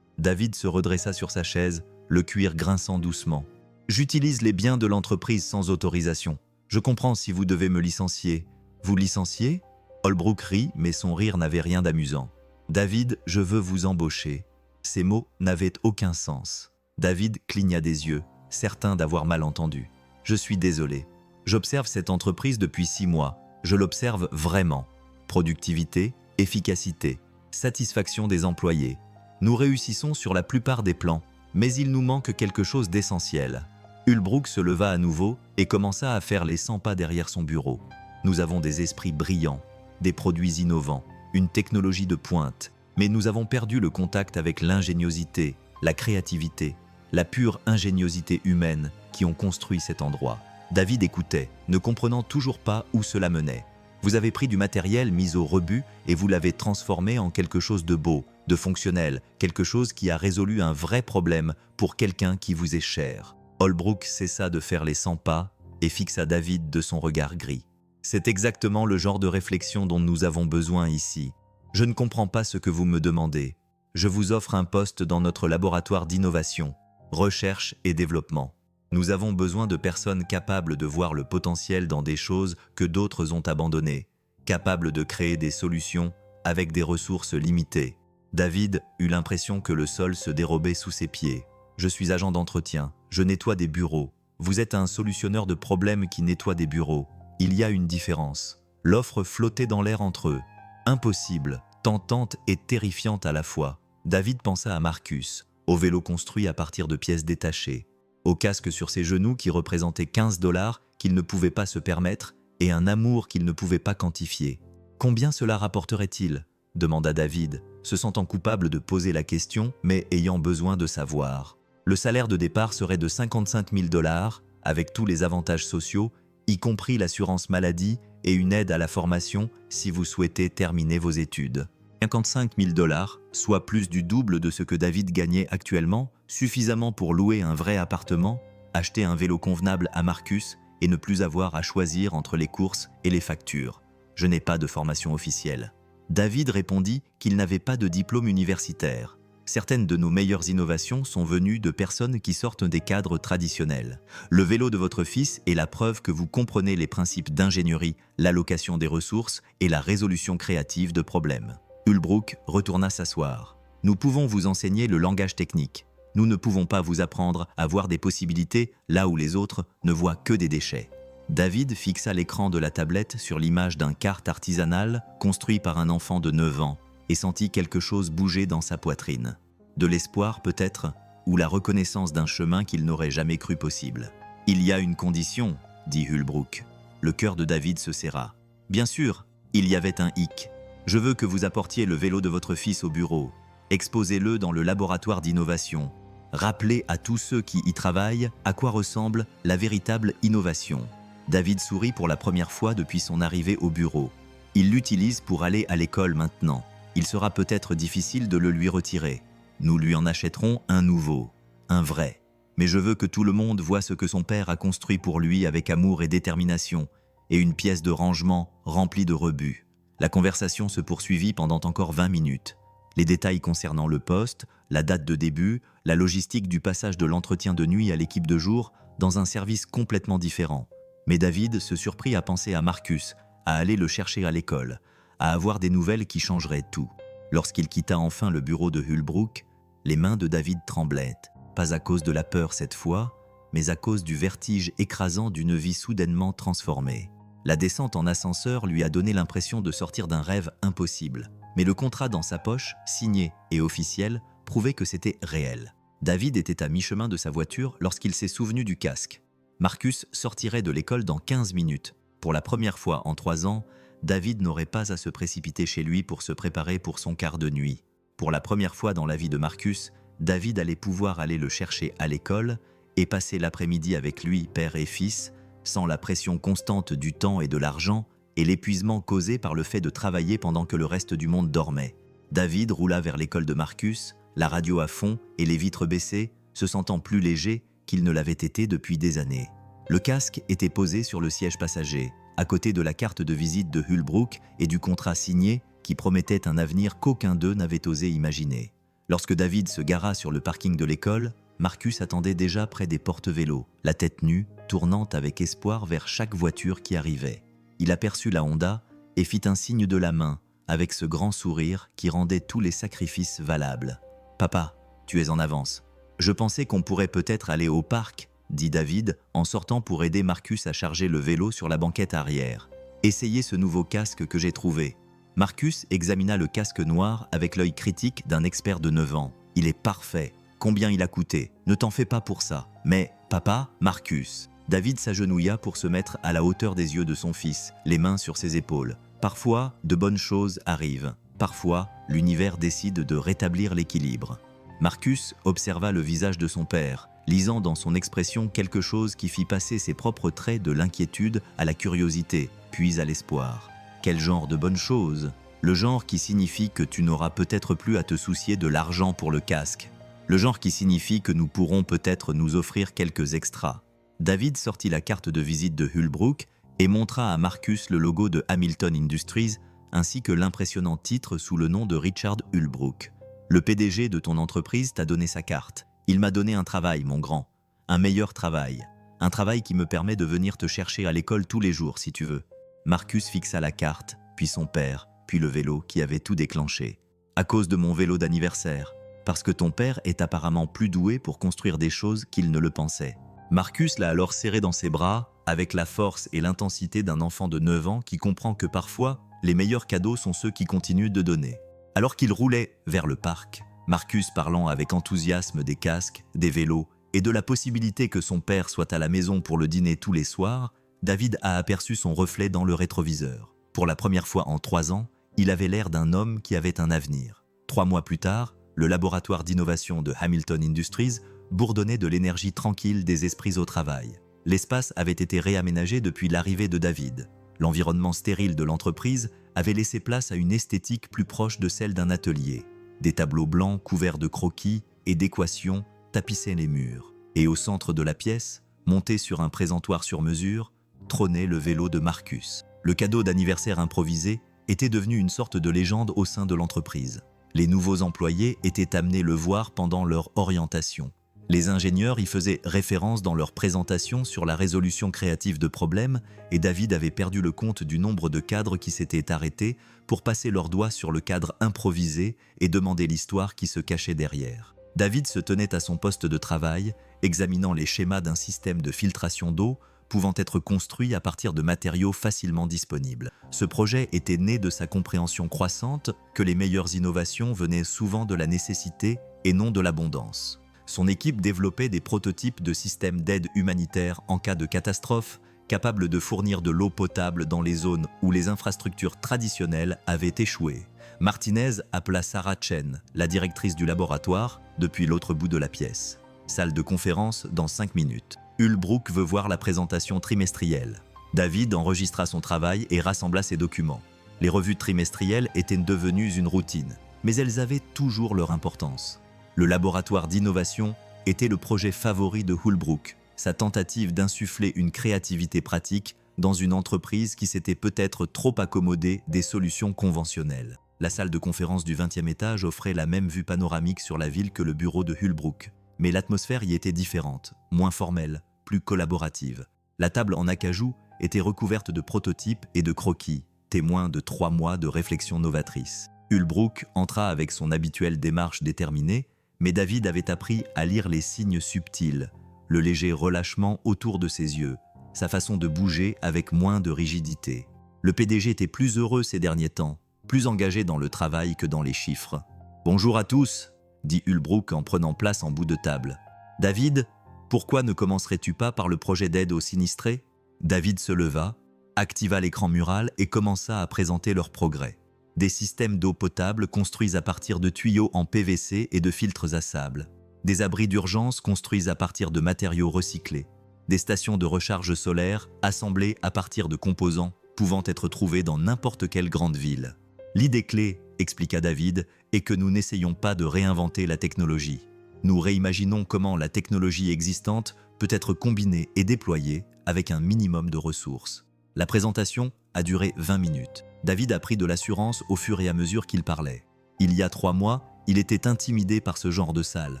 A: David se redressa sur sa chaise, le cuir grinçant doucement. « J'utilise les biens de l'entreprise sans autorisation. Je comprends si vous devez me licencier. Vous licencier ?» Holbrook rit, mais son rire n'avait rien d'amusant. « David, je veux vous embaucher. » Ces mots n'avaient aucun sens. David cligna des yeux, certain d'avoir mal entendu. « Je suis désolé. J'observe cette entreprise depuis 6 mois. Je l'observe vraiment. Productivité, efficacité, satisfaction des employés. Nous réussissons sur la plupart des plans, mais il nous manque quelque chose d'essentiel. Hulbrook se leva à nouveau et commença à faire les 100 pas derrière son bureau. Nous avons des esprits brillants, des produits innovants, une technologie de pointe, mais nous avons perdu le contact avec l'ingéniosité, la créativité, la pure ingéniosité humaine qui ont construit cet endroit. David écoutait, ne comprenant toujours pas où cela menait. Vous avez pris du matériel mis au rebut et vous l'avez transformé en quelque chose de beau, de fonctionnel, quelque chose qui a résolu un vrai problème pour quelqu'un qui vous est cher. Holbrook cessa de faire les 100 pas et fixa David de son regard gris. C'est exactement le genre de réflexion dont nous avons besoin ici. Je ne comprends pas ce que vous me demandez. Je vous offre un poste dans notre laboratoire d'innovation, recherche et développement. Nous avons besoin de personnes capables de voir le potentiel dans des choses que d'autres ont abandonnées, capables de créer des solutions avec des ressources limitées. David eut l'impression que le sol se dérobait sous ses pieds. Je suis agent d'entretien, je nettoie des bureaux. Vous êtes un solutionneur de problèmes qui nettoie des bureaux. Il y a une différence. L'offre flottait dans l'air entre eux. Impossible, tentante et terrifiante à la fois. David pensa à Marcus, au vélo construit à partir de pièces détachées, au casque sur ses genoux qui représentait 15 $ qu'il ne pouvait pas se permettre et un amour qu'il ne pouvait pas quantifier. Combien cela rapporterait-il ? Demanda David, se sentant coupable de poser la question, mais ayant besoin de savoir. Le salaire de départ serait de 55 000 $, avec tous les avantages sociaux, y compris l'assurance maladie et une aide à la formation si vous souhaitez terminer vos études. 55 000 $, soit plus du double de ce que David gagnait actuellement, suffisamment pour louer un vrai appartement, acheter un vélo convenable à Marcus et ne plus avoir à choisir entre les courses et les factures. Je n'ai pas de formation officielle. David répondit qu'il n'avait pas de diplôme universitaire. Certaines de nos meilleures innovations sont venues de personnes qui sortent des cadres traditionnels. Le vélo de votre fils est la preuve que vous comprenez les principes d'ingénierie, l'allocation des ressources et la résolution créative de problèmes. Hulbrook retourna s'asseoir. Nous pouvons vous enseigner le langage technique. Nous ne pouvons pas vous apprendre à voir des possibilités là où les autres ne voient que des déchets. David fixa l'écran de la tablette sur l'image d'un kart artisanal construit par un enfant de 9 ans et sentit quelque chose bouger dans sa poitrine. De l'espoir peut-être, ou la reconnaissance d'un chemin qu'il n'aurait jamais cru possible. « Il y a une condition, » dit Hulbrook. Le cœur de David se serra. « Bien sûr, il y avait un hic. Je veux que vous apportiez le vélo de votre fils au bureau. Exposez-le dans le laboratoire d'innovation. Rappelez à tous ceux qui y travaillent à quoi ressemble la véritable innovation. » David sourit pour la première fois depuis son arrivée au bureau. Il l'utilise pour aller à l'école maintenant. Il sera peut-être difficile de le lui retirer. Nous lui en achèterons un nouveau, un vrai. Mais je veux que tout le monde voie ce que son père a construit pour lui avec amour et détermination, et une pièce de rangement remplie de rebuts. La conversation se poursuivit pendant encore 20 minutes. Les détails concernant le poste, la date de début, la logistique du passage de l'entretien de nuit à l'équipe de jour dans un service complètement différent. Mais David se surprit à penser à Marcus, à aller le chercher à l'école, à avoir des nouvelles qui changeraient tout. Lorsqu'il quitta enfin le bureau de Hulbrook, les mains de David tremblaient, pas à cause de la peur cette fois, mais à cause du vertige écrasant d'une vie soudainement transformée. La descente en ascenseur lui a donné l'impression de sortir d'un rêve impossible, mais le contrat dans sa poche, signé et officiel, prouvait que c'était réel. David était à mi-chemin de sa voiture lorsqu'il s'est souvenu du casque. Marcus sortirait de l'école dans 15 minutes. Pour la première fois en 3 ans, David n'aurait pas à se précipiter chez lui pour se préparer pour son quart de nuit. Pour la première fois dans la vie de Marcus, David allait pouvoir aller le chercher à l'école et passer l'après-midi avec lui, père et fils, sans la pression constante du temps et de l'argent et l'épuisement causé par le fait de travailler pendant que le reste du monde dormait. David roula vers l'école de Marcus, la radio à fond et les vitres baissées, se sentant plus léger qu'il ne l'avait été depuis des années. Le casque était posé sur le siège passager, à côté de la carte de visite de Hulbrook et du contrat signé qui promettait un avenir qu'aucun d'eux n'avait osé imaginer. Lorsque David se gara sur le parking de l'école, Marcus attendait déjà près des porte-vélos, la tête nue, tournant avec espoir vers chaque voiture qui arrivait. Il aperçut la Honda et fit un signe de la main, avec ce grand sourire qui rendait tous les sacrifices valables. « Papa, tu es en avance. Je pensais qu'on pourrait peut-être aller au parc, » dit David en sortant pour aider Marcus à charger le vélo sur la banquette arrière. « Essayez ce nouveau casque que j'ai trouvé. » Marcus examina le casque noir avec l'œil critique d'un expert de 9 ans. « Il est parfait. Combien il a coûté? Ne t'en fais pas pour ça. »« Mais, papa, Marcus. » David s'agenouilla pour se mettre à la hauteur des yeux de son fils, les mains sur ses épaules. Parfois, de bonnes choses arrivent. Parfois, l'univers décide de rétablir l'équilibre. Marcus observa le visage de son père, lisant dans son expression quelque chose qui fit passer ses propres traits de l'inquiétude à la curiosité, puis à l'espoir. Quel genre de bonnes choses? Le genre qui signifie que tu n'auras peut-être plus à te soucier de l'argent pour le casque. Le genre qui signifie que nous pourrons peut-être nous offrir quelques extras. David sortit la carte de visite de Hullbrook et montra à Marcus le logo de Hamilton Industries ainsi que l'impressionnant titre sous le nom de Richard Hullbrook. Le PDG de ton entreprise t'a donné sa carte. Il m'a donné un travail, mon grand. Un meilleur travail. Un travail qui me permet de venir te chercher à l'école tous les jours, si tu veux. Marcus fixa la carte, puis son père, puis le vélo qui avait tout déclenché. À cause de mon vélo d'anniversaire. Parce que ton père est apparemment plus doué pour construire des choses qu'il ne le pensait. Marcus l'a alors serré dans ses bras, avec la force et l'intensité d'un enfant de 9 ans qui comprend que parfois, les meilleurs cadeaux sont ceux qui continuent de donner. Alors qu'il roulait vers le parc, Marcus parlant avec enthousiasme des casques, des vélos et de la possibilité que son père soit à la maison pour le dîner tous les soirs, David a aperçu son reflet dans le rétroviseur. Pour la première fois en 3 ans, il avait l'air d'un homme qui avait un avenir. 3 mois plus tard, le laboratoire d'innovation de Hamilton Industries bourdonnait de l'énergie tranquille des esprits au travail. L'espace avait été réaménagé depuis l'arrivée de David. L'environnement stérile de l'entreprise avait laissé place à une esthétique plus proche de celle d'un atelier. Des tableaux blancs couverts de croquis et d'équations tapissaient les murs. Et au centre de la pièce, monté sur un présentoir sur mesure, trônait le vélo de Marcus. Le cadeau d'anniversaire improvisé était devenu une sorte de légende au sein de l'entreprise. Les nouveaux employés étaient amenés le voir pendant leur orientation. Les ingénieurs y faisaient référence dans leur présentation sur la résolution créative de problèmes et David avait perdu le compte du nombre de cadres qui s'étaient arrêtés pour passer leurs doigts sur le cadre improvisé et demander l'histoire qui se cachait derrière. David se tenait à son poste de travail, examinant les schémas d'un système de filtration d'eau pouvant être construit à partir de matériaux facilement disponibles. Ce projet était né de sa compréhension croissante que les meilleures innovations venaient souvent de la nécessité et non de l'abondance. Son équipe développait des prototypes de systèmes d'aide humanitaire en cas de catastrophe, capables de fournir de l'eau potable dans les zones où les infrastructures traditionnelles avaient échoué. Martinez appela Sarah Chen, la directrice du laboratoire, depuis l'autre bout de la pièce. Salle de conférence dans 5 minutes. Hullbrook veut voir la présentation trimestrielle. David enregistra son travail et rassembla ses documents. Les revues trimestrielles étaient devenues une routine, mais elles avaient toujours leur importance. Le laboratoire d'innovation était le projet favori de Hullbrook, sa tentative d'insuffler une créativité pratique dans une entreprise qui s'était peut-être trop accommodée des solutions conventionnelles. La salle de conférence du 20e étage offrait la même vue panoramique sur la ville que le bureau de Hullbrook, mais l'atmosphère y était différente, moins formelle, plus collaborative. La table en acajou était recouverte de prototypes et de croquis, témoins de 3 mois de réflexion novatrice. Hullbrook entra avec son habituelle démarche déterminée, mais David avait appris à lire les signes subtils, le léger relâchement autour de ses yeux, sa façon de bouger avec moins de rigidité. Le PDG était plus heureux ces derniers temps, plus engagé dans le travail que dans les chiffres. « Bonjour à tous », dit Hullbrook en prenant place en bout de table. « David, pourquoi ne commencerais-tu pas par le projet d'aide aux sinistrés ?» David se leva, activa l'écran mural et commença à présenter leurs progrès. Des systèmes d'eau potable construits à partir de tuyaux en PVC et de filtres à sable. Des abris d'urgence construits à partir de matériaux recyclés. Des stations de recharge solaire assemblées à partir de composants pouvant être trouvés dans n'importe quelle grande ville. L'idée clé, expliqua David, est que nous n'essayons pas de réinventer la technologie. Nous réimaginons comment la technologie existante peut être combinée et déployée avec un minimum de ressources. La présentation a duré 20 minutes. David a pris de l'assurance au fur et à mesure qu'il parlait. Il y a 3 mois, il était intimidé par ce genre de salle,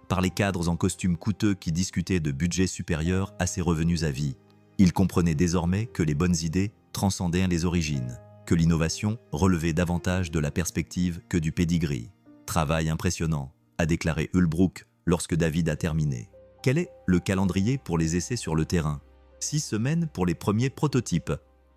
A: par les cadres en costume coûteux qui discutaient de budgets supérieurs à ses revenus à vie. Il comprenait désormais que les bonnes idées transcendaient les origines, que l'innovation relevait davantage de la perspective que du pedigree. « Travail impressionnant », a déclaré Hullbrook lorsque David a terminé. « Quel est le calendrier pour les essais sur le terrain ?»« 6 semaines pour les premiers prototypes »,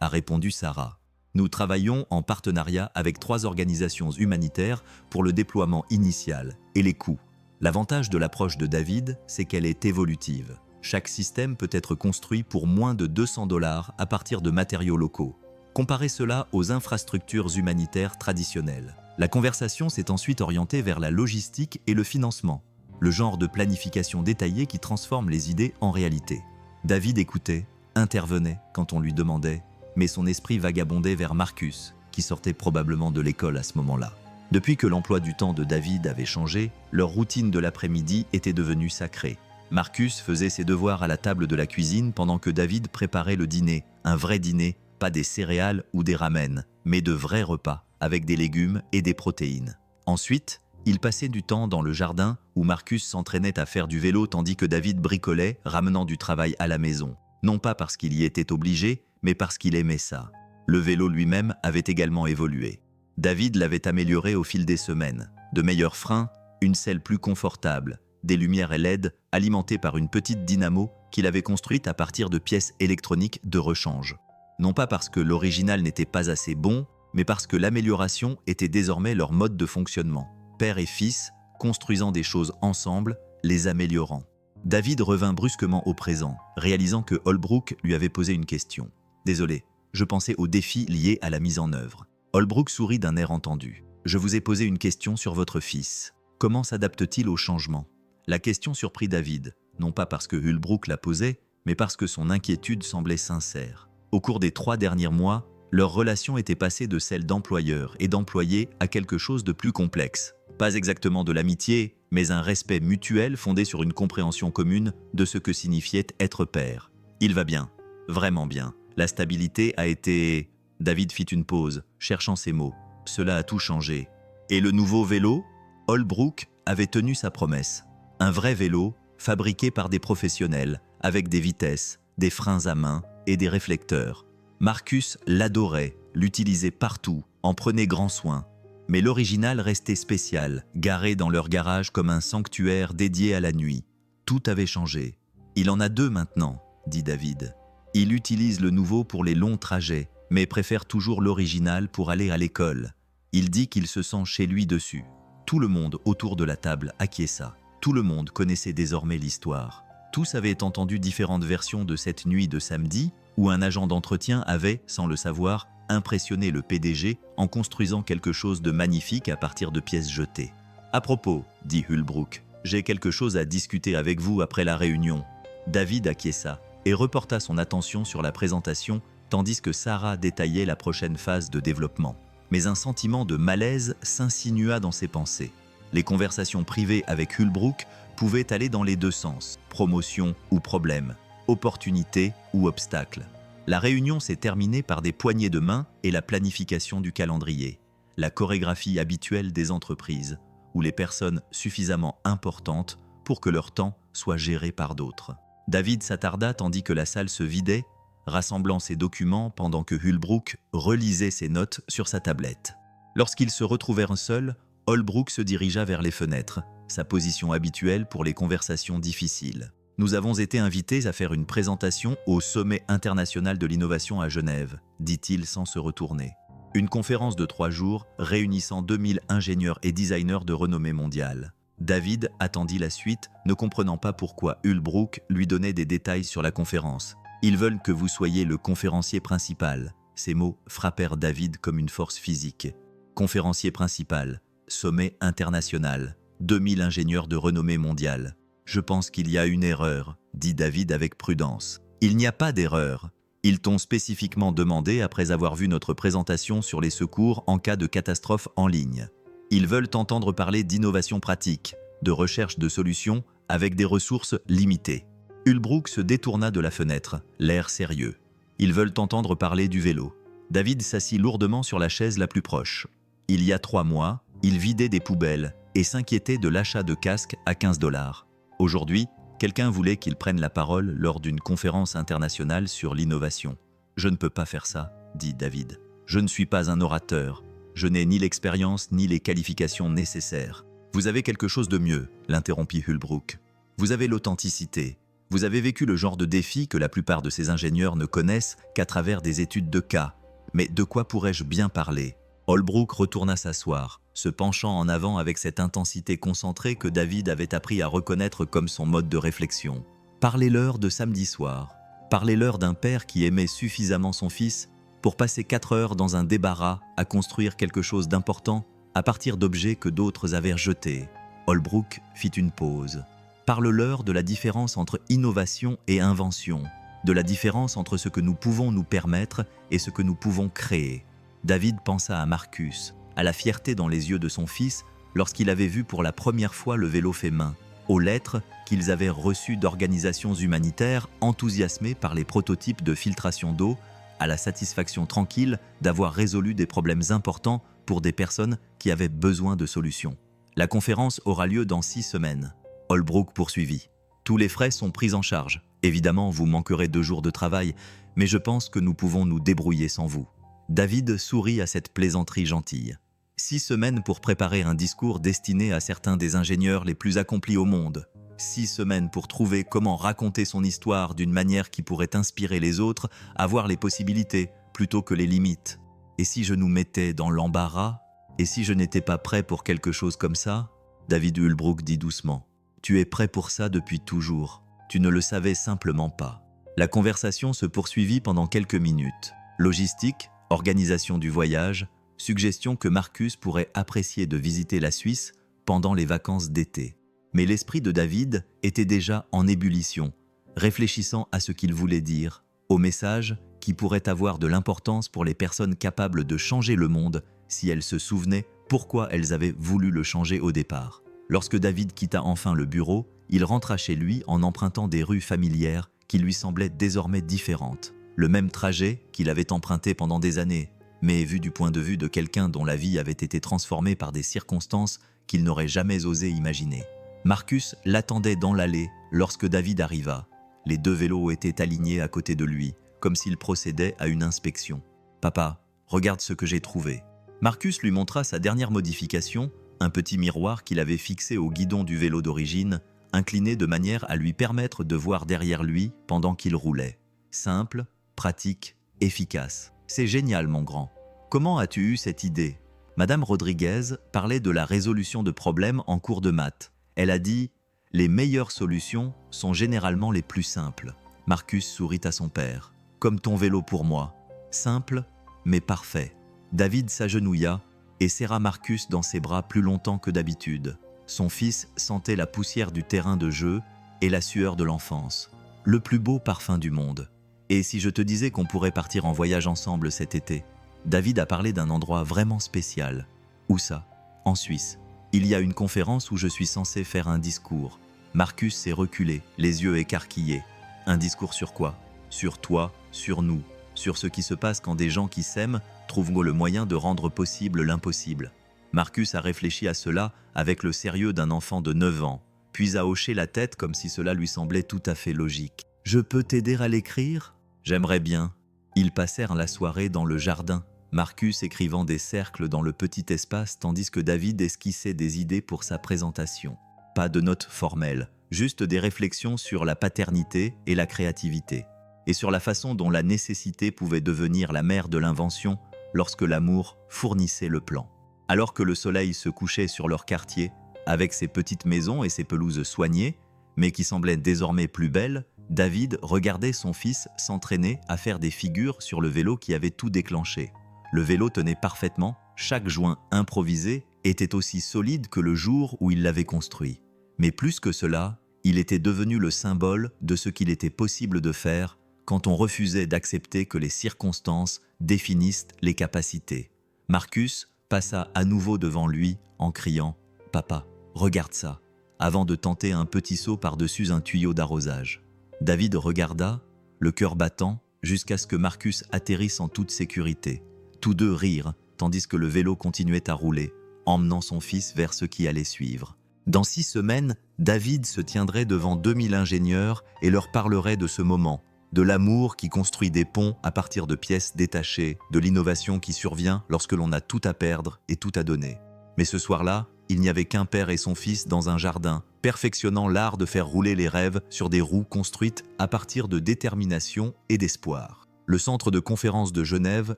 A: a répondu Sarah. Nous travaillons en partenariat avec 3 organisations humanitaires pour le déploiement initial et les coûts. L'avantage de l'approche de David, c'est qu'elle est évolutive. Chaque système peut être construit pour moins de 200 $ à partir de matériaux locaux. Comparez cela aux infrastructures humanitaires traditionnelles. La conversation s'est ensuite orientée vers la logistique et le financement, le genre de planification détaillée qui transforme les idées en réalité. David écoutait, intervenait quand on lui demandait, mais son esprit vagabondait vers Marcus, qui sortait probablement de l'école à ce moment-là. Depuis que l'emploi du temps de David avait changé, leur routine de l'après-midi était devenue sacrée. Marcus faisait ses devoirs à la table de la cuisine pendant que David préparait le dîner, un vrai dîner, pas des céréales ou des ramen, mais de vrais repas, avec des légumes et des protéines. Ensuite, il passait du temps dans le jardin où Marcus s'entraînait à faire du vélo tandis que David bricolait, ramenant du travail à la maison. Non pas parce qu'il y était obligé, mais parce qu'il aimait ça. Le vélo lui-même avait également évolué. David l'avait amélioré au fil des semaines. De meilleurs freins, une selle plus confortable, des lumières LED alimentées par une petite dynamo qu'il avait construite à partir de pièces électroniques de rechange. Non pas parce que l'original n'était pas assez bon, mais parce que l'amélioration était désormais leur mode de fonctionnement. Père et fils, construisant des choses ensemble, les améliorant. David revint brusquement au présent, réalisant que Holbrook lui avait posé une question. « Désolé, je pensais aux défis liés à la mise en œuvre. » Holbrook sourit d'un air entendu. « Je vous ai posé une question sur votre fils. Comment s'adapte-t-il au changement ?» La question surprit David, non pas parce que Holbrook la posait, mais parce que son inquiétude semblait sincère. Au cours des 3 derniers mois, leur relation était passée de celle d'employeur et d'employé à quelque chose de plus complexe. Pas exactement de l'amitié, mais un respect mutuel fondé sur une compréhension commune de ce que signifiait être père. Il va bien, vraiment bien. La stabilité a été... David fit une pause, cherchant ses mots. Cela a tout changé. Et le nouveau vélo? Holbrook avait tenu sa promesse. Un vrai vélo, fabriqué par des professionnels, avec des vitesses, des freins à main et des réflecteurs. Marcus l'adorait, l'utilisait partout, en prenait grand soin. Mais l'original restait spécial, garé dans leur garage comme un sanctuaire dédié à la nuit. Tout avait changé. « Il en a 2 maintenant », dit David. Il utilise le nouveau pour les longs trajets, mais préfère toujours l'original pour aller à l'école. Il dit qu'il se sent chez lui dessus. Tout le monde autour de la table acquiesça. Tout le monde connaissait désormais l'histoire. Tous avaient entendu différentes versions de cette nuit de samedi, où un agent d'entretien avait, sans le savoir, impressionné le PDG en construisant quelque chose de magnifique à partir de pièces jetées. « À propos, dit Holbrook, j'ai quelque chose à discuter avec vous après la réunion. » David acquiesça et reporta son attention sur la présentation tandis que Sarah détaillait la prochaine phase de développement. Mais un sentiment de malaise s'insinua dans ses pensées. Les conversations privées avec Holbrook pouvaient aller dans les 2 sens, promotion ou problème, opportunité ou obstacle. La réunion s'est terminée par des poignées de main et la planification du calendrier, la chorégraphie habituelle des entreprises, où les personnes suffisamment importantes pour que leur temps soit géré par d'autres. David s'attarda tandis que la salle se vidait, rassemblant ses documents pendant que Holbrook relisait ses notes sur sa tablette. Lorsqu'ils se retrouvèrent seuls, Holbrook se dirigea vers les fenêtres, sa position habituelle pour les conversations difficiles. « Nous avons été invités à faire une présentation au Sommet international de l'innovation à Genève, dit-il sans se retourner. Une conférence de 3 jours réunissant 2000 ingénieurs et designers de renommée mondiale. David attendit la suite, ne comprenant pas pourquoi Holbrook lui donnait des détails sur la conférence. « Ils veulent que vous soyez le conférencier principal. » Ces mots frappèrent David comme une force physique. Conférencier principal, sommet international, 2000 ingénieurs de renommée mondiale. « Je pense qu'il y a une erreur, » dit David avec prudence. « Il n'y a pas d'erreur. Ils t'ont spécifiquement demandé après avoir vu notre présentation sur les secours en cas de catastrophe en ligne. Ils veulent entendre parler d'innovation pratique, de recherche de solutions avec des ressources limitées. » Holbrook se détourna de la fenêtre, l'air sérieux. « Ils veulent entendre parler du vélo. » David s'assit lourdement sur la chaise la plus proche. Il y a 3 mois, il vidait des poubelles et s'inquiétait de l'achat de casques à 15 $. Aujourd'hui, quelqu'un voulait qu'il prenne la parole lors d'une conférence internationale sur l'innovation. « Je ne peux pas faire ça, » dit David. « Je ne suis pas un orateur. Je n'ai ni l'expérience ni les qualifications nécessaires. »« Vous avez quelque chose de mieux, » l'interrompit Holbrook. « Vous avez l'authenticité. Vous avez vécu le genre de défi que la plupart de ces ingénieurs ne connaissent qu'à travers des études de cas. Mais de quoi pourrais-je bien parler ?» Holbrook retourna s'asseoir, se penchant en avant avec cette intensité concentrée que David avait appris à reconnaître comme son mode de réflexion. Parlez-leur de samedi soir. Parlez-leur d'un père qui aimait suffisamment son fils pour passer 4 heures dans un débarras à construire quelque chose d'important à partir d'objets que d'autres avaient jetés. Holbrook fit une pause. Parle-leur de la différence entre innovation et invention, de la différence entre ce que nous pouvons nous permettre et ce que nous pouvons créer. David pensa à Marcus, à la fierté dans les yeux de son fils lorsqu'il avait vu pour la première fois le vélo fait main, aux lettres qu'ils avaient reçues d'organisations humanitaires enthousiasmées par les prototypes de filtration d'eau, à la satisfaction tranquille d'avoir résolu des problèmes importants pour des personnes qui avaient besoin de solutions. La conférence aura lieu dans 6 semaines. Holbrook poursuivit. Tous les frais sont pris en charge. Évidemment, vous manquerez 2 jours de travail, mais je pense que nous pouvons nous débrouiller sans vous. David sourit à cette plaisanterie gentille. 6 semaines pour préparer un discours destiné à certains des ingénieurs les plus accomplis au monde. 6 semaines pour trouver comment raconter son histoire d'une manière qui pourrait inspirer les autres à voir les possibilités plutôt que les limites. Et si je nous mettais dans l'embarras? Et si je n'étais pas prêt pour quelque chose comme ça? David Holbrook dit doucement. Tu es prêt pour ça depuis toujours. Tu ne le savais simplement pas. La conversation se poursuivit pendant quelques minutes. Logistique, organisation du voyage, suggestion que Marcus pourrait apprécier de visiter la Suisse pendant les vacances d'été. Mais l'esprit de David était déjà en ébullition, réfléchissant à ce qu'il voulait dire, au message qui pourrait avoir de l'importance pour les personnes capables de changer le monde si elles se souvenaient pourquoi elles avaient voulu le changer au départ. Lorsque David quitta enfin le bureau, il rentra chez lui en empruntant des rues familières qui lui semblaient désormais différentes. Le même trajet qu'il avait emprunté pendant des années, mais vu du point de vue de quelqu'un dont la vie avait été transformée par des circonstances qu'il n'aurait jamais osé imaginer. Marcus l'attendait dans l'allée lorsque David arriva. Les 2 vélos étaient alignés à côté de lui, comme s'il procédait à une inspection. « Papa, regarde ce que j'ai trouvé. » Marcus lui montra sa dernière modification, un petit miroir qu'il avait fixé au guidon du vélo d'origine, incliné de manière à lui permettre de voir derrière lui pendant qu'il roulait. Simple, pratique, efficace. C'est génial, mon grand. Comment as-tu eu cette idée? Madame Rodriguez parlait de la résolution de problèmes en cours de maths. Elle a dit « Les meilleures solutions sont généralement les plus simples. » Marcus sourit à son père. « Comme ton vélo pour moi. Simple, mais parfait. » David s'agenouilla et serra Marcus dans ses bras plus longtemps que d'habitude. Son fils sentait la poussière du terrain de jeu et la sueur de l'enfance. Le plus beau parfum du monde. Et si je te disais qu'on pourrait partir en voyage ensemble cet été? David a parlé d'un endroit vraiment spécial. Où ça? En Suisse. Il y a une conférence où je suis censé faire un discours. Marcus s'est reculé, les yeux écarquillés. Un discours sur quoi? Sur toi, sur nous, sur ce qui se passe quand des gens qui s'aiment trouvent le moyen de rendre possible l'impossible. Marcus a réfléchi à cela avec le sérieux d'un enfant de 9 ans, puis a hoché la tête comme si cela lui semblait tout à fait logique. « Je peux t'aider à l'écrire? J'aimerais bien. » Ils passèrent la soirée dans le jardin, Marcus écrivant des cercles dans le petit espace tandis que David esquissait des idées pour sa présentation. Pas de notes formelles, juste des réflexions sur la paternité et la créativité, et sur la façon dont la nécessité pouvait devenir la mère de l'invention lorsque l'amour fournissait le plan. Alors que le soleil se couchait sur leur quartier, avec ses petites maisons et ses pelouses soignées, mais qui semblaient désormais plus belles, David regardait son fils s'entraîner à faire des figures sur le vélo qui avait tout déclenché. Le vélo tenait parfaitement, chaque joint improvisé était aussi solide que le jour où il l'avait construit. Mais plus que cela, il était devenu le symbole de ce qu'il était possible de faire quand on refusait d'accepter que les circonstances définissent les capacités. Marcus passa à nouveau devant lui en criant « Papa, regarde ça !» avant de tenter un petit saut par-dessus un tuyau d'arrosage. David regarda, le cœur battant, jusqu'à ce que Marcus atterrisse en toute sécurité. Tous 2 rirent, tandis que le vélo continuait à rouler, emmenant son fils vers ce qui allait suivre. Dans 6 semaines, David se tiendrait devant 2000 ingénieurs et leur parlerait de ce moment, de l'amour qui construit des ponts à partir de pièces détachées, de l'innovation qui survient lorsque l'on a tout à perdre et tout à donner. Mais ce soir-là, il n'y avait qu'un père et son fils dans un jardin, perfectionnant l'art de faire rouler les rêves sur des roues construites à partir de détermination et d'espoir. Le centre de conférence de Genève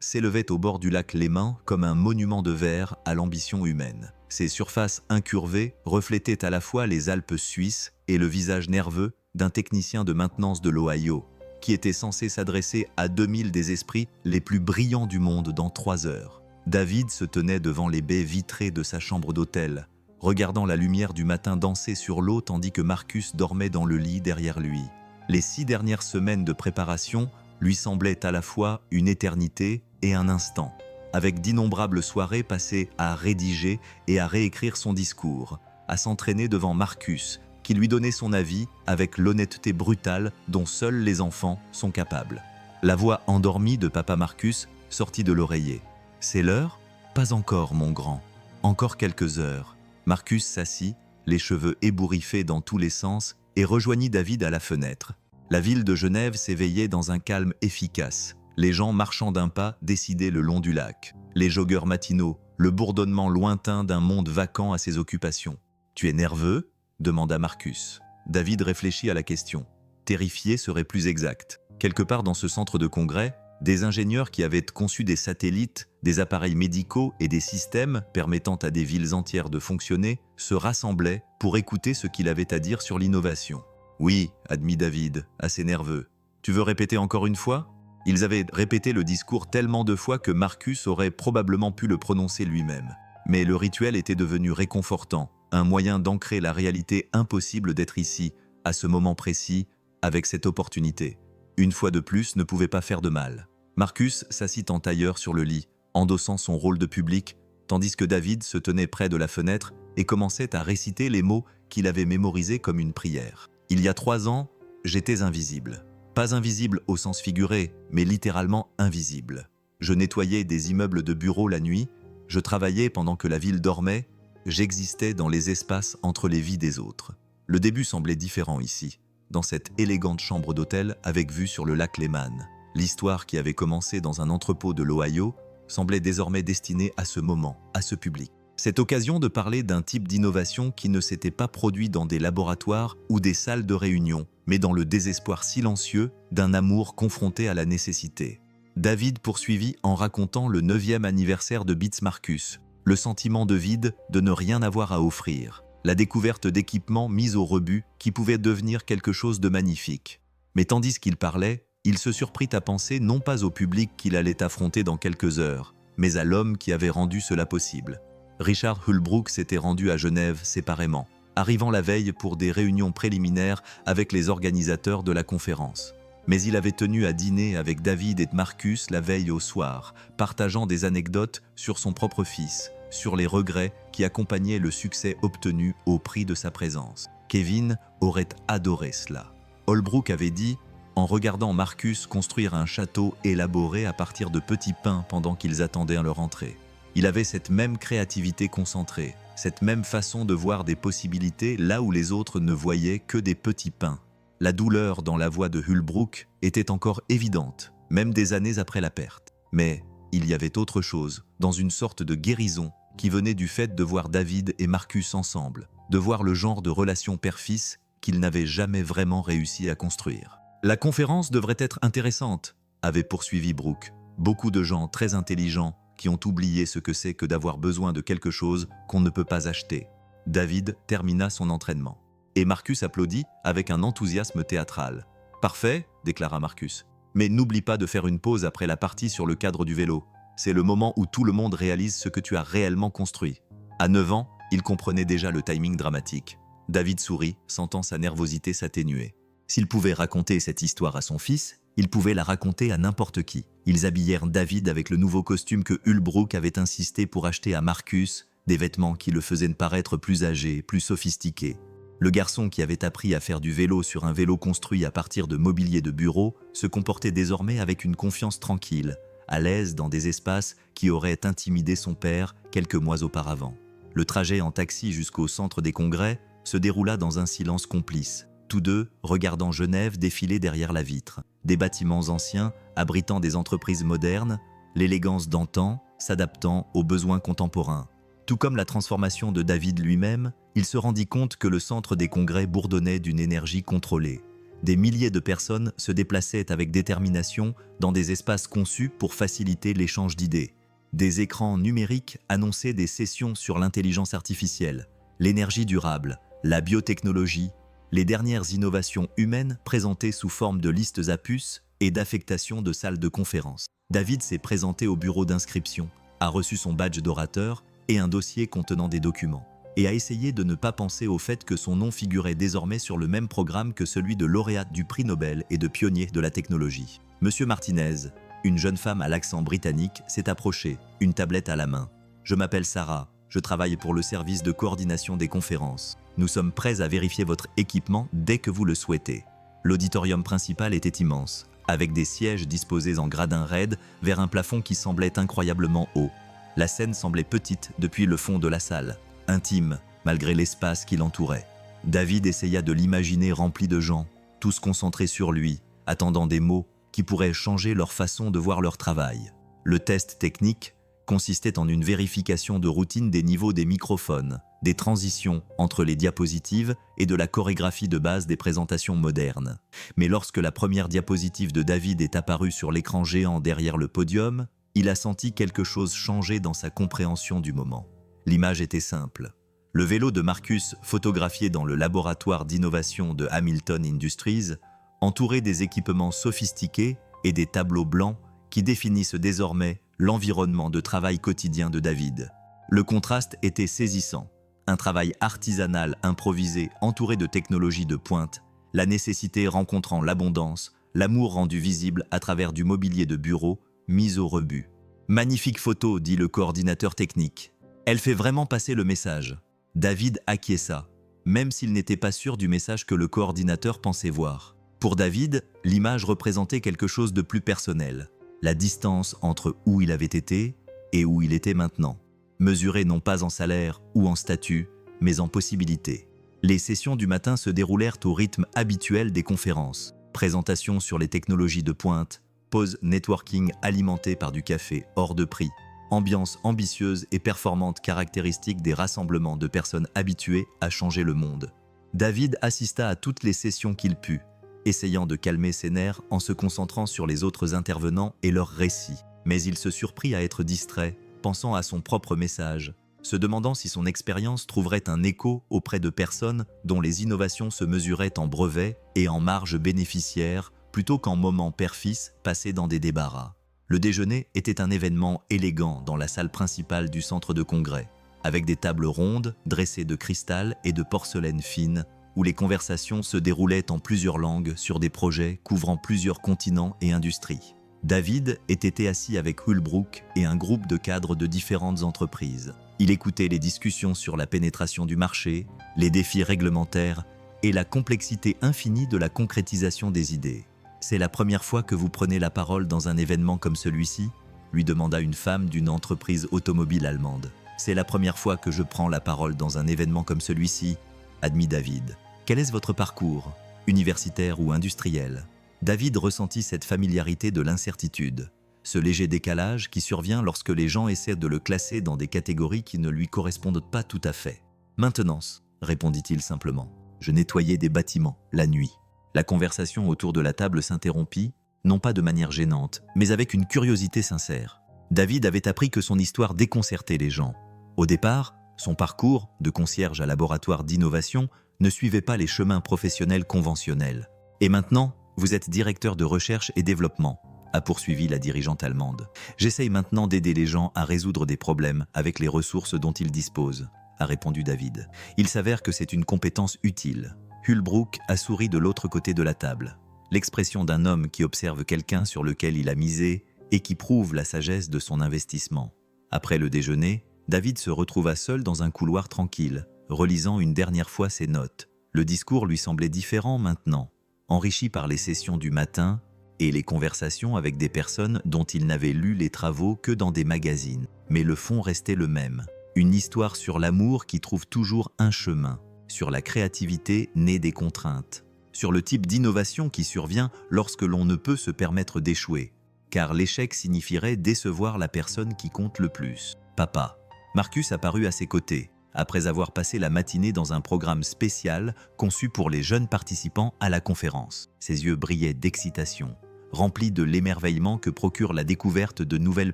A: s'élevait au bord du lac Léman comme un monument de verre à l'ambition humaine. Ses surfaces incurvées reflétaient à la fois les Alpes suisses et le visage nerveux d'un technicien de maintenance de l'Ohio, qui était censé s'adresser à 2000 des esprits les plus brillants du monde dans 3 heures. David se tenait devant les baies vitrées de sa chambre d'hôtel, regardant la lumière du matin danser sur l'eau tandis que Marcus dormait dans le lit derrière lui. Les 6 dernières semaines de préparation lui semblaient à la fois une éternité et un instant, avec d'innombrables soirées passées à rédiger et à réécrire son discours, à s'entraîner devant Marcus, qui lui donnait son avis avec l'honnêteté brutale dont seuls les enfants sont capables. La voix endormie de papa Marcus sortit de l'oreiller. « C'est l'heure ? Pas encore, mon grand. Encore quelques heures. » Marcus s'assit, les cheveux ébouriffés dans tous les sens, et rejoignit David à la fenêtre. La ville de Genève s'éveillait dans un calme efficace. Les gens marchant d'un pas décidaient le long du lac. Les joggeurs matinaux, le bourdonnement lointain d'un monde vacant à ses occupations. « Tu es nerveux ?» demanda Marcus. David réfléchit à la question. Terrifié serait plus exact. Quelque part dans ce centre de congrès, des ingénieurs qui avaient conçu des satellites, des appareils médicaux et des systèmes permettant à des villes entières de fonctionner se rassemblaient pour écouter ce qu'il avait à dire sur l'innovation. « Oui, admit David, assez nerveux. Tu veux répéter encore une fois ?» Ils avaient répété le discours tellement de fois que Marcus aurait probablement pu le prononcer lui-même. Mais le rituel était devenu réconfortant, un moyen d'ancrer la réalité impossible d'être ici, à ce moment précis, avec cette opportunité. Une fois de plus ne pouvait pas faire de mal. Marcus s'assit en tailleur sur le lit, endossant son rôle de public, tandis que David se tenait près de la fenêtre et commençait à réciter les mots qu'il avait mémorisés comme une prière. « Il y a 3 ans, j'étais invisible. Pas invisible au sens figuré, mais littéralement invisible. Je nettoyais des immeubles de bureaux la nuit, je travaillais pendant que la ville dormait, j'existais dans les espaces entre les vies des autres. Le début semblait différent ici, dans cette élégante chambre d'hôtel avec vue sur le lac Léman. L'histoire qui avait commencé dans un entrepôt de l'Ohio semblait désormais destinée à ce moment, à ce public. Cette occasion de parler d'un type d'innovation qui ne s'était pas produit dans des laboratoires ou des salles de réunion, mais dans le désespoir silencieux d'un amour confronté à la nécessité. David poursuivit en racontant le 9e anniversaire de Beats Marcus, le sentiment de vide de ne rien avoir à offrir, la découverte d'équipements mis au rebut qui pouvaient devenir quelque chose de magnifique. Mais tandis qu'il parlait, il se surprit à penser non pas au public qu'il allait affronter dans quelques heures, mais à l'homme qui avait rendu cela possible. Richard Hulbrook s'était rendu à Genève séparément, arrivant la veille pour des réunions préliminaires avec les organisateurs de la conférence. Mais il avait tenu à dîner avec David et Marcus la veille au soir, partageant des anecdotes sur son propre fils, sur les regrets qui accompagnaient le succès obtenu au prix de sa présence. Kevin aurait adoré cela. Holbrook avait dit, en regardant Marcus construire un château élaboré à partir de petits pains pendant qu'ils attendaient leur entrée. Il avait cette même créativité concentrée, cette même façon de voir des possibilités là où les autres ne voyaient que des petits pains. La douleur dans la voix de Hulbrook était encore évidente, même des années après la perte. Mais il y avait autre chose, dans une sorte de guérison qui venait du fait de voir David et Marcus ensemble, de voir le genre de relation père-fils qu'ils n'avaient jamais vraiment réussi à construire. La conférence devrait être intéressante, avait poursuivi Brooke. Beaucoup de gens très intelligents qui ont oublié ce que c'est que d'avoir besoin de quelque chose qu'on ne peut pas acheter. David termina son entraînement. Et Marcus applaudit avec un enthousiasme théâtral. « Parfait, déclara Marcus. Mais n'oublie pas de faire une pause après la partie sur le cadre du vélo. C'est le moment où tout le monde réalise ce que tu as réellement construit. » À 9 ans, il comprenait déjà le timing dramatique. David sourit, sentant sa nervosité s'atténuer. S'il pouvait raconter cette histoire à son fils, il pouvait la raconter à n'importe qui. Ils habillèrent David avec le nouveau costume que Hulbrook avait insisté pour acheter à Marcus, des vêtements qui le faisaient paraître plus âgé, plus sophistiqué. Le garçon qui avait appris à faire du vélo sur un vélo construit à partir de mobilier de bureau se comportait désormais avec une confiance tranquille, à l'aise dans des espaces qui auraient intimidé son père quelques mois auparavant. Le trajet en taxi jusqu'au centre des congrès se déroula dans un silence complice, tous deux regardant Genève défiler derrière la vitre. Des bâtiments anciens abritant des entreprises modernes, l'élégance d'antan s'adaptant aux besoins contemporains. Tout comme la transformation de David lui-même, il se rendit compte que le centre des congrès bourdonnait d'une énergie contrôlée. Des milliers de personnes se déplaçaient avec détermination dans des espaces conçus pour faciliter l'échange d'idées. Des écrans numériques annonçaient des sessions sur l'intelligence artificielle, l'énergie durable, la biotechnologie, les dernières innovations humaines présentées sous forme de listes à puces et d'affectation de salles de conférence. David s'est présenté au bureau d'inscription, a reçu son badge d'orateur et un dossier contenant des documents, et a essayé de ne pas penser au fait que son nom figurait désormais sur le même programme que celui de lauréat du prix Nobel et de pionnier de la technologie. Monsieur Martinez, une jeune femme à l'accent britannique, s'est approchée, une tablette à la main. « Je m'appelle Sarah, je travaille pour le service de coordination des conférences. Nous sommes prêts à vérifier votre équipement dès que vous le souhaitez. » L'auditorium principal était immense, avec des sièges disposés en gradins raides vers un plafond qui semblait incroyablement haut. La scène semblait petite depuis le fond de la salle, intime malgré l'espace qui l'entourait. David essaya de l'imaginer rempli de gens, tous concentrés sur lui, attendant des mots qui pourraient changer leur façon de voir leur travail. Le test technique consistait en une vérification de routine des niveaux des microphones, des transitions entre les diapositives et de la chorégraphie de base des présentations modernes. Mais lorsque la première diapositive de David est apparue sur l'écran géant derrière le podium, il a senti quelque chose changer dans sa compréhension du moment. L'image était simple. Le vélo de Marcus, photographié dans le laboratoire d'innovation de Hamilton Industries, entouré des équipements sophistiqués et des tableaux blancs qui définissent désormais l'environnement de travail quotidien de David. Le contraste était saisissant. Un travail artisanal improvisé entouré de technologies de pointe, la nécessité rencontrant l'abondance, l'amour rendu visible à travers du mobilier de bureau mis au rebut. « Magnifique photo », dit le coordinateur technique. « Elle fait vraiment passer le message. » David acquiesça, même s'il n'était pas sûr du message que le coordinateur pensait voir. Pour David, l'image représentait quelque chose de plus personnel, la distance entre où il avait été et où il était maintenant, mesurée non pas en salaire ou en statut, mais en possibilités. Les sessions du matin se déroulèrent au rythme habituel des conférences, présentations sur les technologies de pointe, pause networking alimentée par du café hors de prix, ambiance ambitieuse et performante caractéristique des rassemblements de personnes habituées à changer le monde. David assista à toutes les sessions qu'il put, essayant de calmer ses nerfs en se concentrant sur les autres intervenants et leurs récits. Mais il se surprit à être distrait, pensant à son propre message, se demandant si son expérience trouverait un écho auprès de personnes dont les innovations se mesuraient en brevets et en marges bénéficiaires plutôt qu'en moments père-fils passés dans des débarras. Le déjeuner était un événement élégant dans la salle principale du centre de congrès, avec des tables rondes dressées de cristal et de porcelaine fine, où les conversations se déroulaient en plusieurs langues sur des projets couvrant plusieurs continents et industries. David était assis avec Hulbrook et un groupe de cadres de différentes entreprises. Il écoutait les discussions sur la pénétration du marché, les défis réglementaires et la complexité infinie de la concrétisation des idées. « C'est la première fois que vous prenez la parole dans un événement comme celui-ci ?» lui demanda une femme d'une entreprise automobile allemande. « C'est la première fois que je prends la parole dans un événement comme celui-ci » admit David. « Quel est votre parcours, universitaire ou industriel ?» David ressentit cette familiarité de l'incertitude, ce léger décalage qui survient lorsque les gens essaient de le classer dans des catégories qui ne lui correspondent pas tout à fait. « Maintenance », répondit-il simplement. « Je nettoyais des bâtiments, la nuit. » La conversation autour de la table s'interrompit, non pas de manière gênante, mais avec une curiosité sincère. David avait appris que son histoire déconcertait les gens. Au départ, son parcours, de concierge à laboratoire d'innovation, ne suivait pas les chemins professionnels conventionnels. « Et maintenant, vous êtes directeur de recherche et développement », a poursuivi la dirigeante allemande. « J'essaye maintenant d'aider les gens à résoudre des problèmes avec les ressources dont ils disposent », a répondu David. Il s'avère que c'est une compétence utile. Hulbrook a souri de l'autre côté de la table. L'expression d'un homme qui observe quelqu'un sur lequel il a misé et qui prouve la sagesse de son investissement. Après le déjeuner, David se retrouva seul dans un couloir tranquille, relisant une dernière fois ses notes. Le discours lui semblait différent maintenant, enrichi par les sessions du matin et les conversations avec des personnes dont il n'avait lu les travaux que dans des magazines. Mais le fond restait le même, une histoire sur l'amour qui trouve toujours un chemin, sur la créativité née des contraintes, sur le type d'innovation qui survient lorsque l'on ne peut se permettre d'échouer, car l'échec signifierait décevoir la personne qui compte le plus. Papa. Marcus apparut à ses côtés, après avoir passé la matinée dans un programme spécial conçu pour les jeunes participants à la conférence. Ses yeux brillaient d'excitation, remplis de l'émerveillement que procure la découverte de nouvelles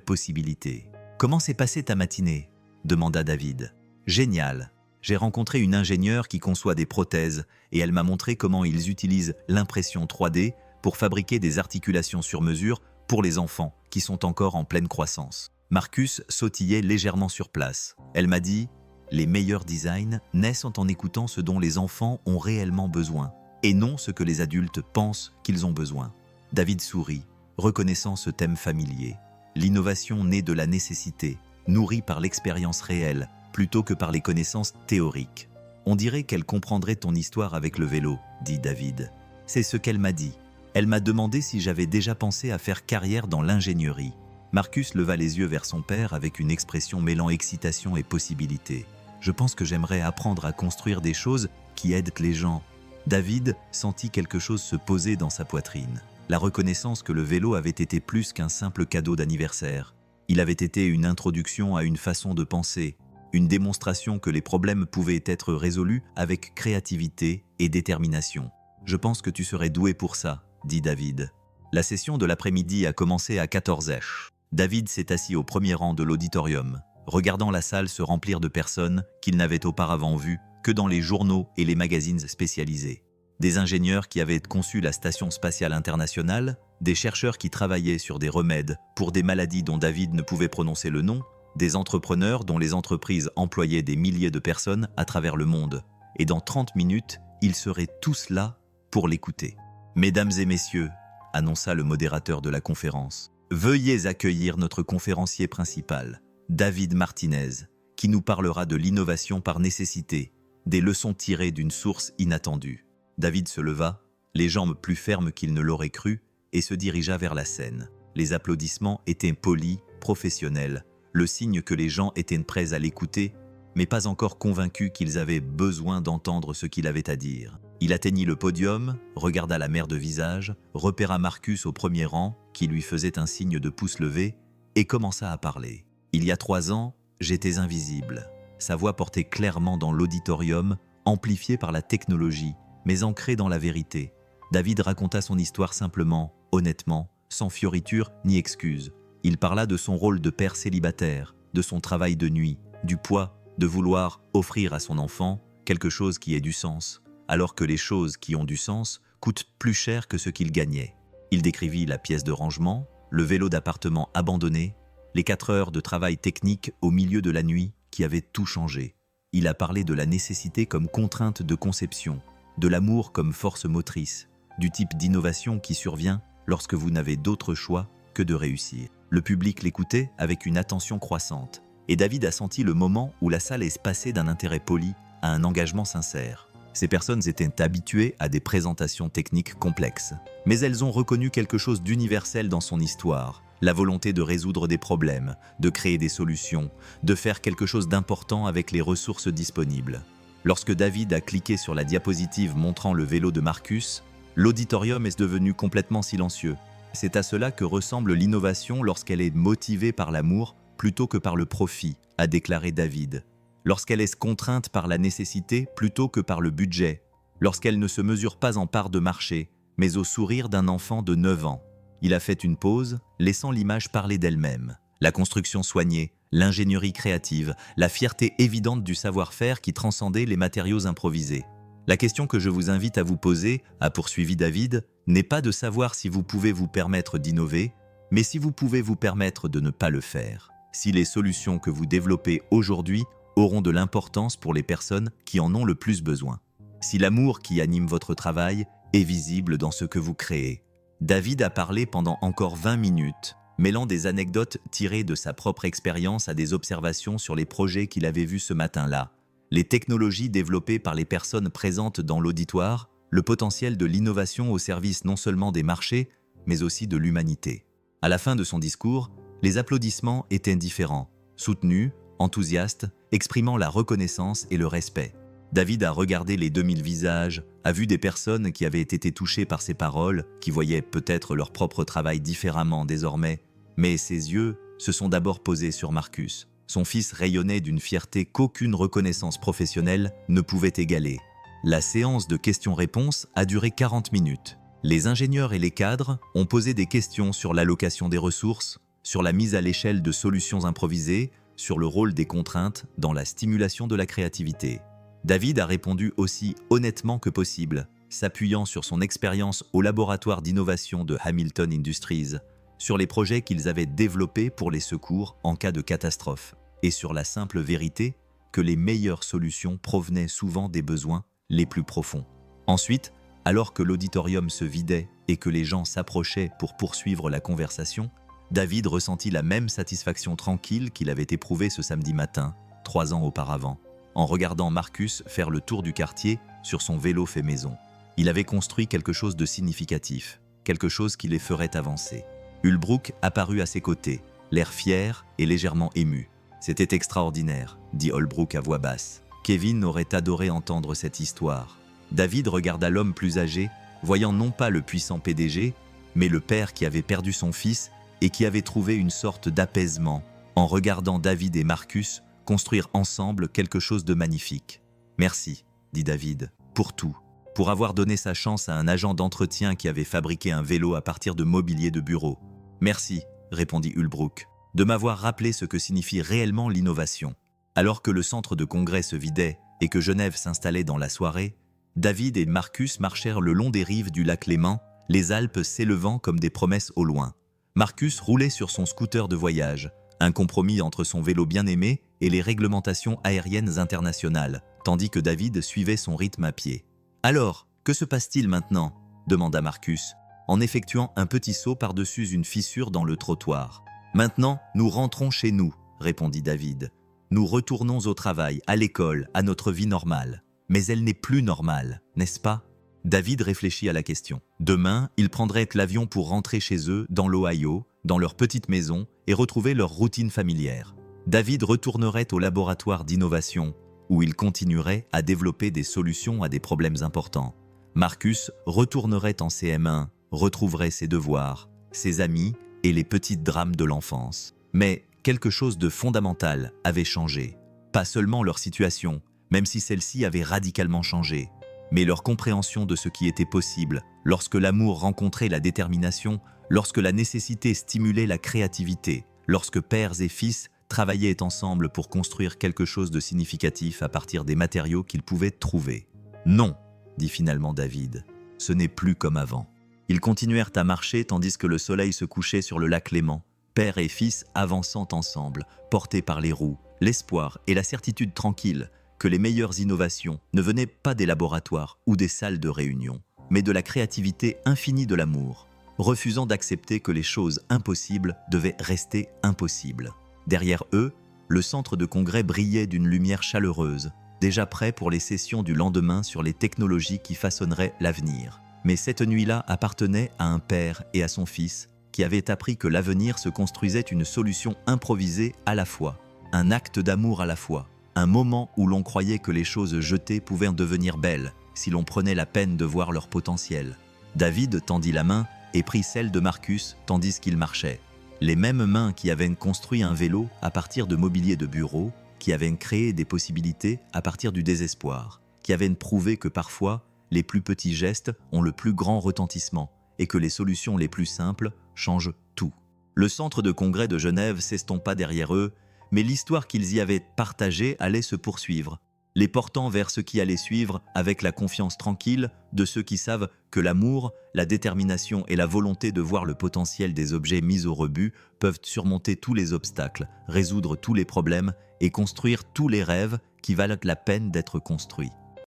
A: possibilités. « Comment s'est passée ta matinée ?» demanda David. « Génial. J'ai rencontré une ingénieure qui conçoit des prothèses et elle m'a montré comment ils utilisent l'impression 3D pour fabriquer des articulations sur mesure pour les enfants qui sont encore en pleine croissance. » Marcus sautillait légèrement sur place. Elle m'a dit « Les meilleurs designs naissent en écoutant ce dont les enfants ont réellement besoin et non ce que les adultes pensent qu'ils ont besoin. » David sourit, reconnaissant ce thème familier. L'innovation naît de la nécessité, nourrie par l'expérience réelle, plutôt que par les connaissances théoriques. « On dirait qu'elle comprendrait ton histoire avec le vélo, » dit David. « C'est ce qu'elle m'a dit. Elle m'a demandé si j'avais déjà pensé à faire carrière dans l'ingénierie. » Marcus leva les yeux vers son père avec une expression mêlant excitation et possibilité. « Je pense que j'aimerais apprendre à construire des choses qui aident les gens. » David sentit quelque chose se poser dans sa poitrine. La reconnaissance que le vélo avait été plus qu'un simple cadeau d'anniversaire. Il avait été une introduction à une façon de penser, une démonstration que les problèmes pouvaient être résolus avec créativité et détermination. « Je pense que tu serais doué pour ça, » dit David. La session de l'après-midi a commencé à 14h. David s'est assis au premier rang de l'auditorium, regardant la salle se remplir de personnes qu'il n'avait auparavant vues que dans les journaux et les magazines spécialisés. Des ingénieurs qui avaient conçu la Station spatiale internationale, des chercheurs qui travaillaient sur des remèdes pour des maladies dont David ne pouvait prononcer le nom, des entrepreneurs dont les entreprises employaient des milliers de personnes à travers le monde. Et dans 30 minutes, ils seraient tous là pour l'écouter. « Mesdames et messieurs, » annonça le modérateur de la conférence, « veuillez accueillir notre conférencier principal, David Martinez, qui nous parlera de l'innovation par nécessité, des leçons tirées d'une source inattendue. » David se leva, les jambes plus fermes qu'il ne l'aurait cru, et se dirigea vers la scène. Les applaudissements étaient polis, professionnels, le signe que les gens étaient prêts à l'écouter, mais pas encore convaincus qu'ils avaient besoin d'entendre ce qu'il avait à dire. Il atteignit le podium, regarda la mère de visage, repéra Marcus au premier rang, qui lui faisait un signe de pouce levé, et commença à parler. « Il y a 3 ans, j'étais invisible. » Sa voix portait clairement dans l'auditorium, amplifiée par la technologie, mais ancrée dans la vérité. David raconta son histoire simplement, honnêtement, sans fioriture ni excuse. Il parla de son rôle de père célibataire, de son travail de nuit, du poids de vouloir offrir à son enfant quelque chose qui ait du sens, alors que les choses qui ont du sens coûtent plus cher que ce qu'il gagnait. Il décrivit la pièce de rangement, le vélo d'appartement abandonné, les 4 heures de travail technique au milieu de la nuit qui avaient tout changé. Il a parlé de la nécessité comme contrainte de conception, de l'amour comme force motrice, du type d'innovation qui survient lorsque vous n'avez d'autre choix que de réussir. Le public l'écoutait avec une attention croissante, et David a senti le moment où la salle est passée d'un intérêt poli à un engagement sincère. Ces personnes étaient habituées à des présentations techniques complexes, mais elles ont reconnu quelque chose d'universel dans son histoire, la volonté de résoudre des problèmes, de créer des solutions, de faire quelque chose d'important avec les ressources disponibles. Lorsque David a cliqué sur la diapositive montrant le vélo de Marcus, l'auditorium est devenu complètement silencieux. C'est à cela que ressemble l'innovation lorsqu'elle est motivée par l'amour plutôt que par le profit, a déclaré David. Lorsqu'elle est contrainte par la nécessité plutôt que par le budget. Lorsqu'elle ne se mesure pas en part de marché, mais au sourire d'un enfant de 9 ans. Il a fait une pause, laissant l'image parler d'elle-même. La construction soignée, l'ingénierie créative, la fierté évidente du savoir-faire qui transcendait les matériaux improvisés. La question que je vous invite à vous poser, a poursuivi David, n'est pas de savoir si vous pouvez vous permettre d'innover, mais si vous pouvez vous permettre de ne pas le faire. Si les solutions que vous développez aujourd'hui auront de l'importance pour les personnes qui en ont le plus besoin. Si l'amour qui anime votre travail est visible dans ce que vous créez. David a parlé pendant encore 20 minutes, mêlant des anecdotes tirées de sa propre expérience à des observations sur les projets qu'il avait vus ce matin-là. Les technologies développées par les personnes présentes dans l'auditoire, le potentiel de l'innovation au service non seulement des marchés, mais aussi de l'humanité. À la fin de son discours, les applaudissements étaient différents, soutenus, enthousiastes, exprimant la reconnaissance et le respect. David a regardé les 2000 visages, a vu des personnes qui avaient été touchées par ses paroles, qui voyaient peut-être leur propre travail différemment désormais, mais ses yeux se sont d'abord posés sur Marcus. Son fils rayonnait d'une fierté qu'aucune reconnaissance professionnelle ne pouvait égaler. La séance de questions-réponses a duré 40 minutes. Les ingénieurs et les cadres ont posé des questions sur l'allocation des ressources, sur la mise à l'échelle de solutions improvisées, sur le rôle des contraintes dans la stimulation de la créativité. David a répondu aussi honnêtement que possible, s'appuyant sur son expérience au laboratoire d'innovation de Hamilton Industries, sur les projets qu'ils avaient développés pour les secours en cas de catastrophe, et sur la simple vérité que les meilleures solutions provenaient souvent des besoins les plus profonds. Ensuite, alors que l'auditorium se vidait et que les gens s'approchaient pour poursuivre la conversation, David ressentit la même satisfaction tranquille qu'il avait éprouvée ce samedi matin, 3 ans auparavant, en regardant Marcus faire le tour du quartier sur son vélo fait maison. Il avait construit quelque chose de significatif, quelque chose qui les ferait avancer. Ulbrook apparut à ses côtés, l'air fier et légèrement ému. « C'était extraordinaire », dit Holbrook à voix basse. Kevin aurait adoré entendre cette histoire. David regarda l'homme plus âgé, voyant non pas le puissant PDG, mais le père qui avait perdu son fils et qui avait trouvé une sorte d'apaisement en regardant David et Marcus construire ensemble quelque chose de magnifique. « Merci », dit David, « pour tout. Pour avoir donné sa chance à un agent d'entretien qui avait fabriqué un vélo à partir de mobilier de bureau. »« Merci », répondit Ulbrook, « de m'avoir rappelé ce que signifie réellement l'innovation. » Alors que le centre de congrès se vidait et que Genève s'installait dans la soirée, David et Marcus marchèrent le long des rives du lac Léman, les Alpes s'élevant comme des promesses au loin. Marcus roulait sur son scooter de voyage, un compromis entre son vélo bien-aimé et les réglementations aériennes internationales, tandis que David suivait son rythme à pied. « Alors, que se passe-t-il maintenant ?» demanda Marcus, en effectuant un petit saut par-dessus une fissure dans le trottoir. « Maintenant, nous rentrons chez nous, » répondit David. « Nous retournons au travail, à l'école, à notre vie normale. Mais elle n'est plus normale, n'est-ce pas ?» David réfléchit à la question. Demain, ils prendraient l'avion pour rentrer chez eux, dans l'Ohio, dans leur petite maison, et retrouver leur routine familière. David retournerait au laboratoire d'innovation, où il continuerait à développer des solutions à des problèmes importants. Marcus retournerait en CM1, retrouverait ses devoirs, ses amis et les petits drames de l'enfance. Mais quelque chose de fondamental avait changé. Pas seulement leur situation, même si celle-ci avait radicalement changé, mais leur compréhension de ce qui était possible, lorsque l'amour rencontrait la détermination, lorsque la nécessité stimulait la créativité, lorsque pères et fils travaillaient ensemble pour construire quelque chose de significatif à partir des matériaux qu'ils pouvaient trouver. « Non », dit finalement David, « ce n'est plus comme avant. » Ils continuèrent à marcher tandis que le soleil se couchait sur le lac Léman, père et fils avançant ensemble, portés par les roues, l'espoir et la certitude tranquille que les meilleures innovations ne venaient pas des laboratoires ou des salles de réunion, mais de la créativité infinie de l'amour, refusant d'accepter que les choses impossibles devaient rester impossibles. Derrière eux, le centre de congrès brillait d'une lumière chaleureuse, déjà prêt pour les sessions du lendemain sur les technologies qui façonneraient l'avenir. Mais cette nuit-là appartenait à un père et à son fils qui avaient appris que l'avenir se construisait une solution improvisée à la fois, un acte d'amour à la fois, un moment où l'on croyait que les choses jetées pouvaient devenir belles si l'on prenait la peine de voir leur potentiel. David tendit la main et prit celle de Marcus tandis qu'il marchait. Les mêmes mains qui avaient construit un vélo à partir de mobilier de bureau, qui avaient créé des possibilités à partir du désespoir, qui avaient prouvé que parfois, les plus petits gestes ont le plus grand retentissement et que les solutions les plus simples changent tout. Le centre de congrès de Genève s'estompa derrière eux, mais l'histoire qu'ils y avaient partagée allait se poursuivre, les portant vers ce qui allait suivre avec la confiance tranquille de ceux qui savent que l'amour, la détermination et la volonté de voir le potentiel des objets mis au rebut peuvent surmonter tous les obstacles, résoudre tous les problèmes et construire tous les rêves qui valent la peine d'être construits.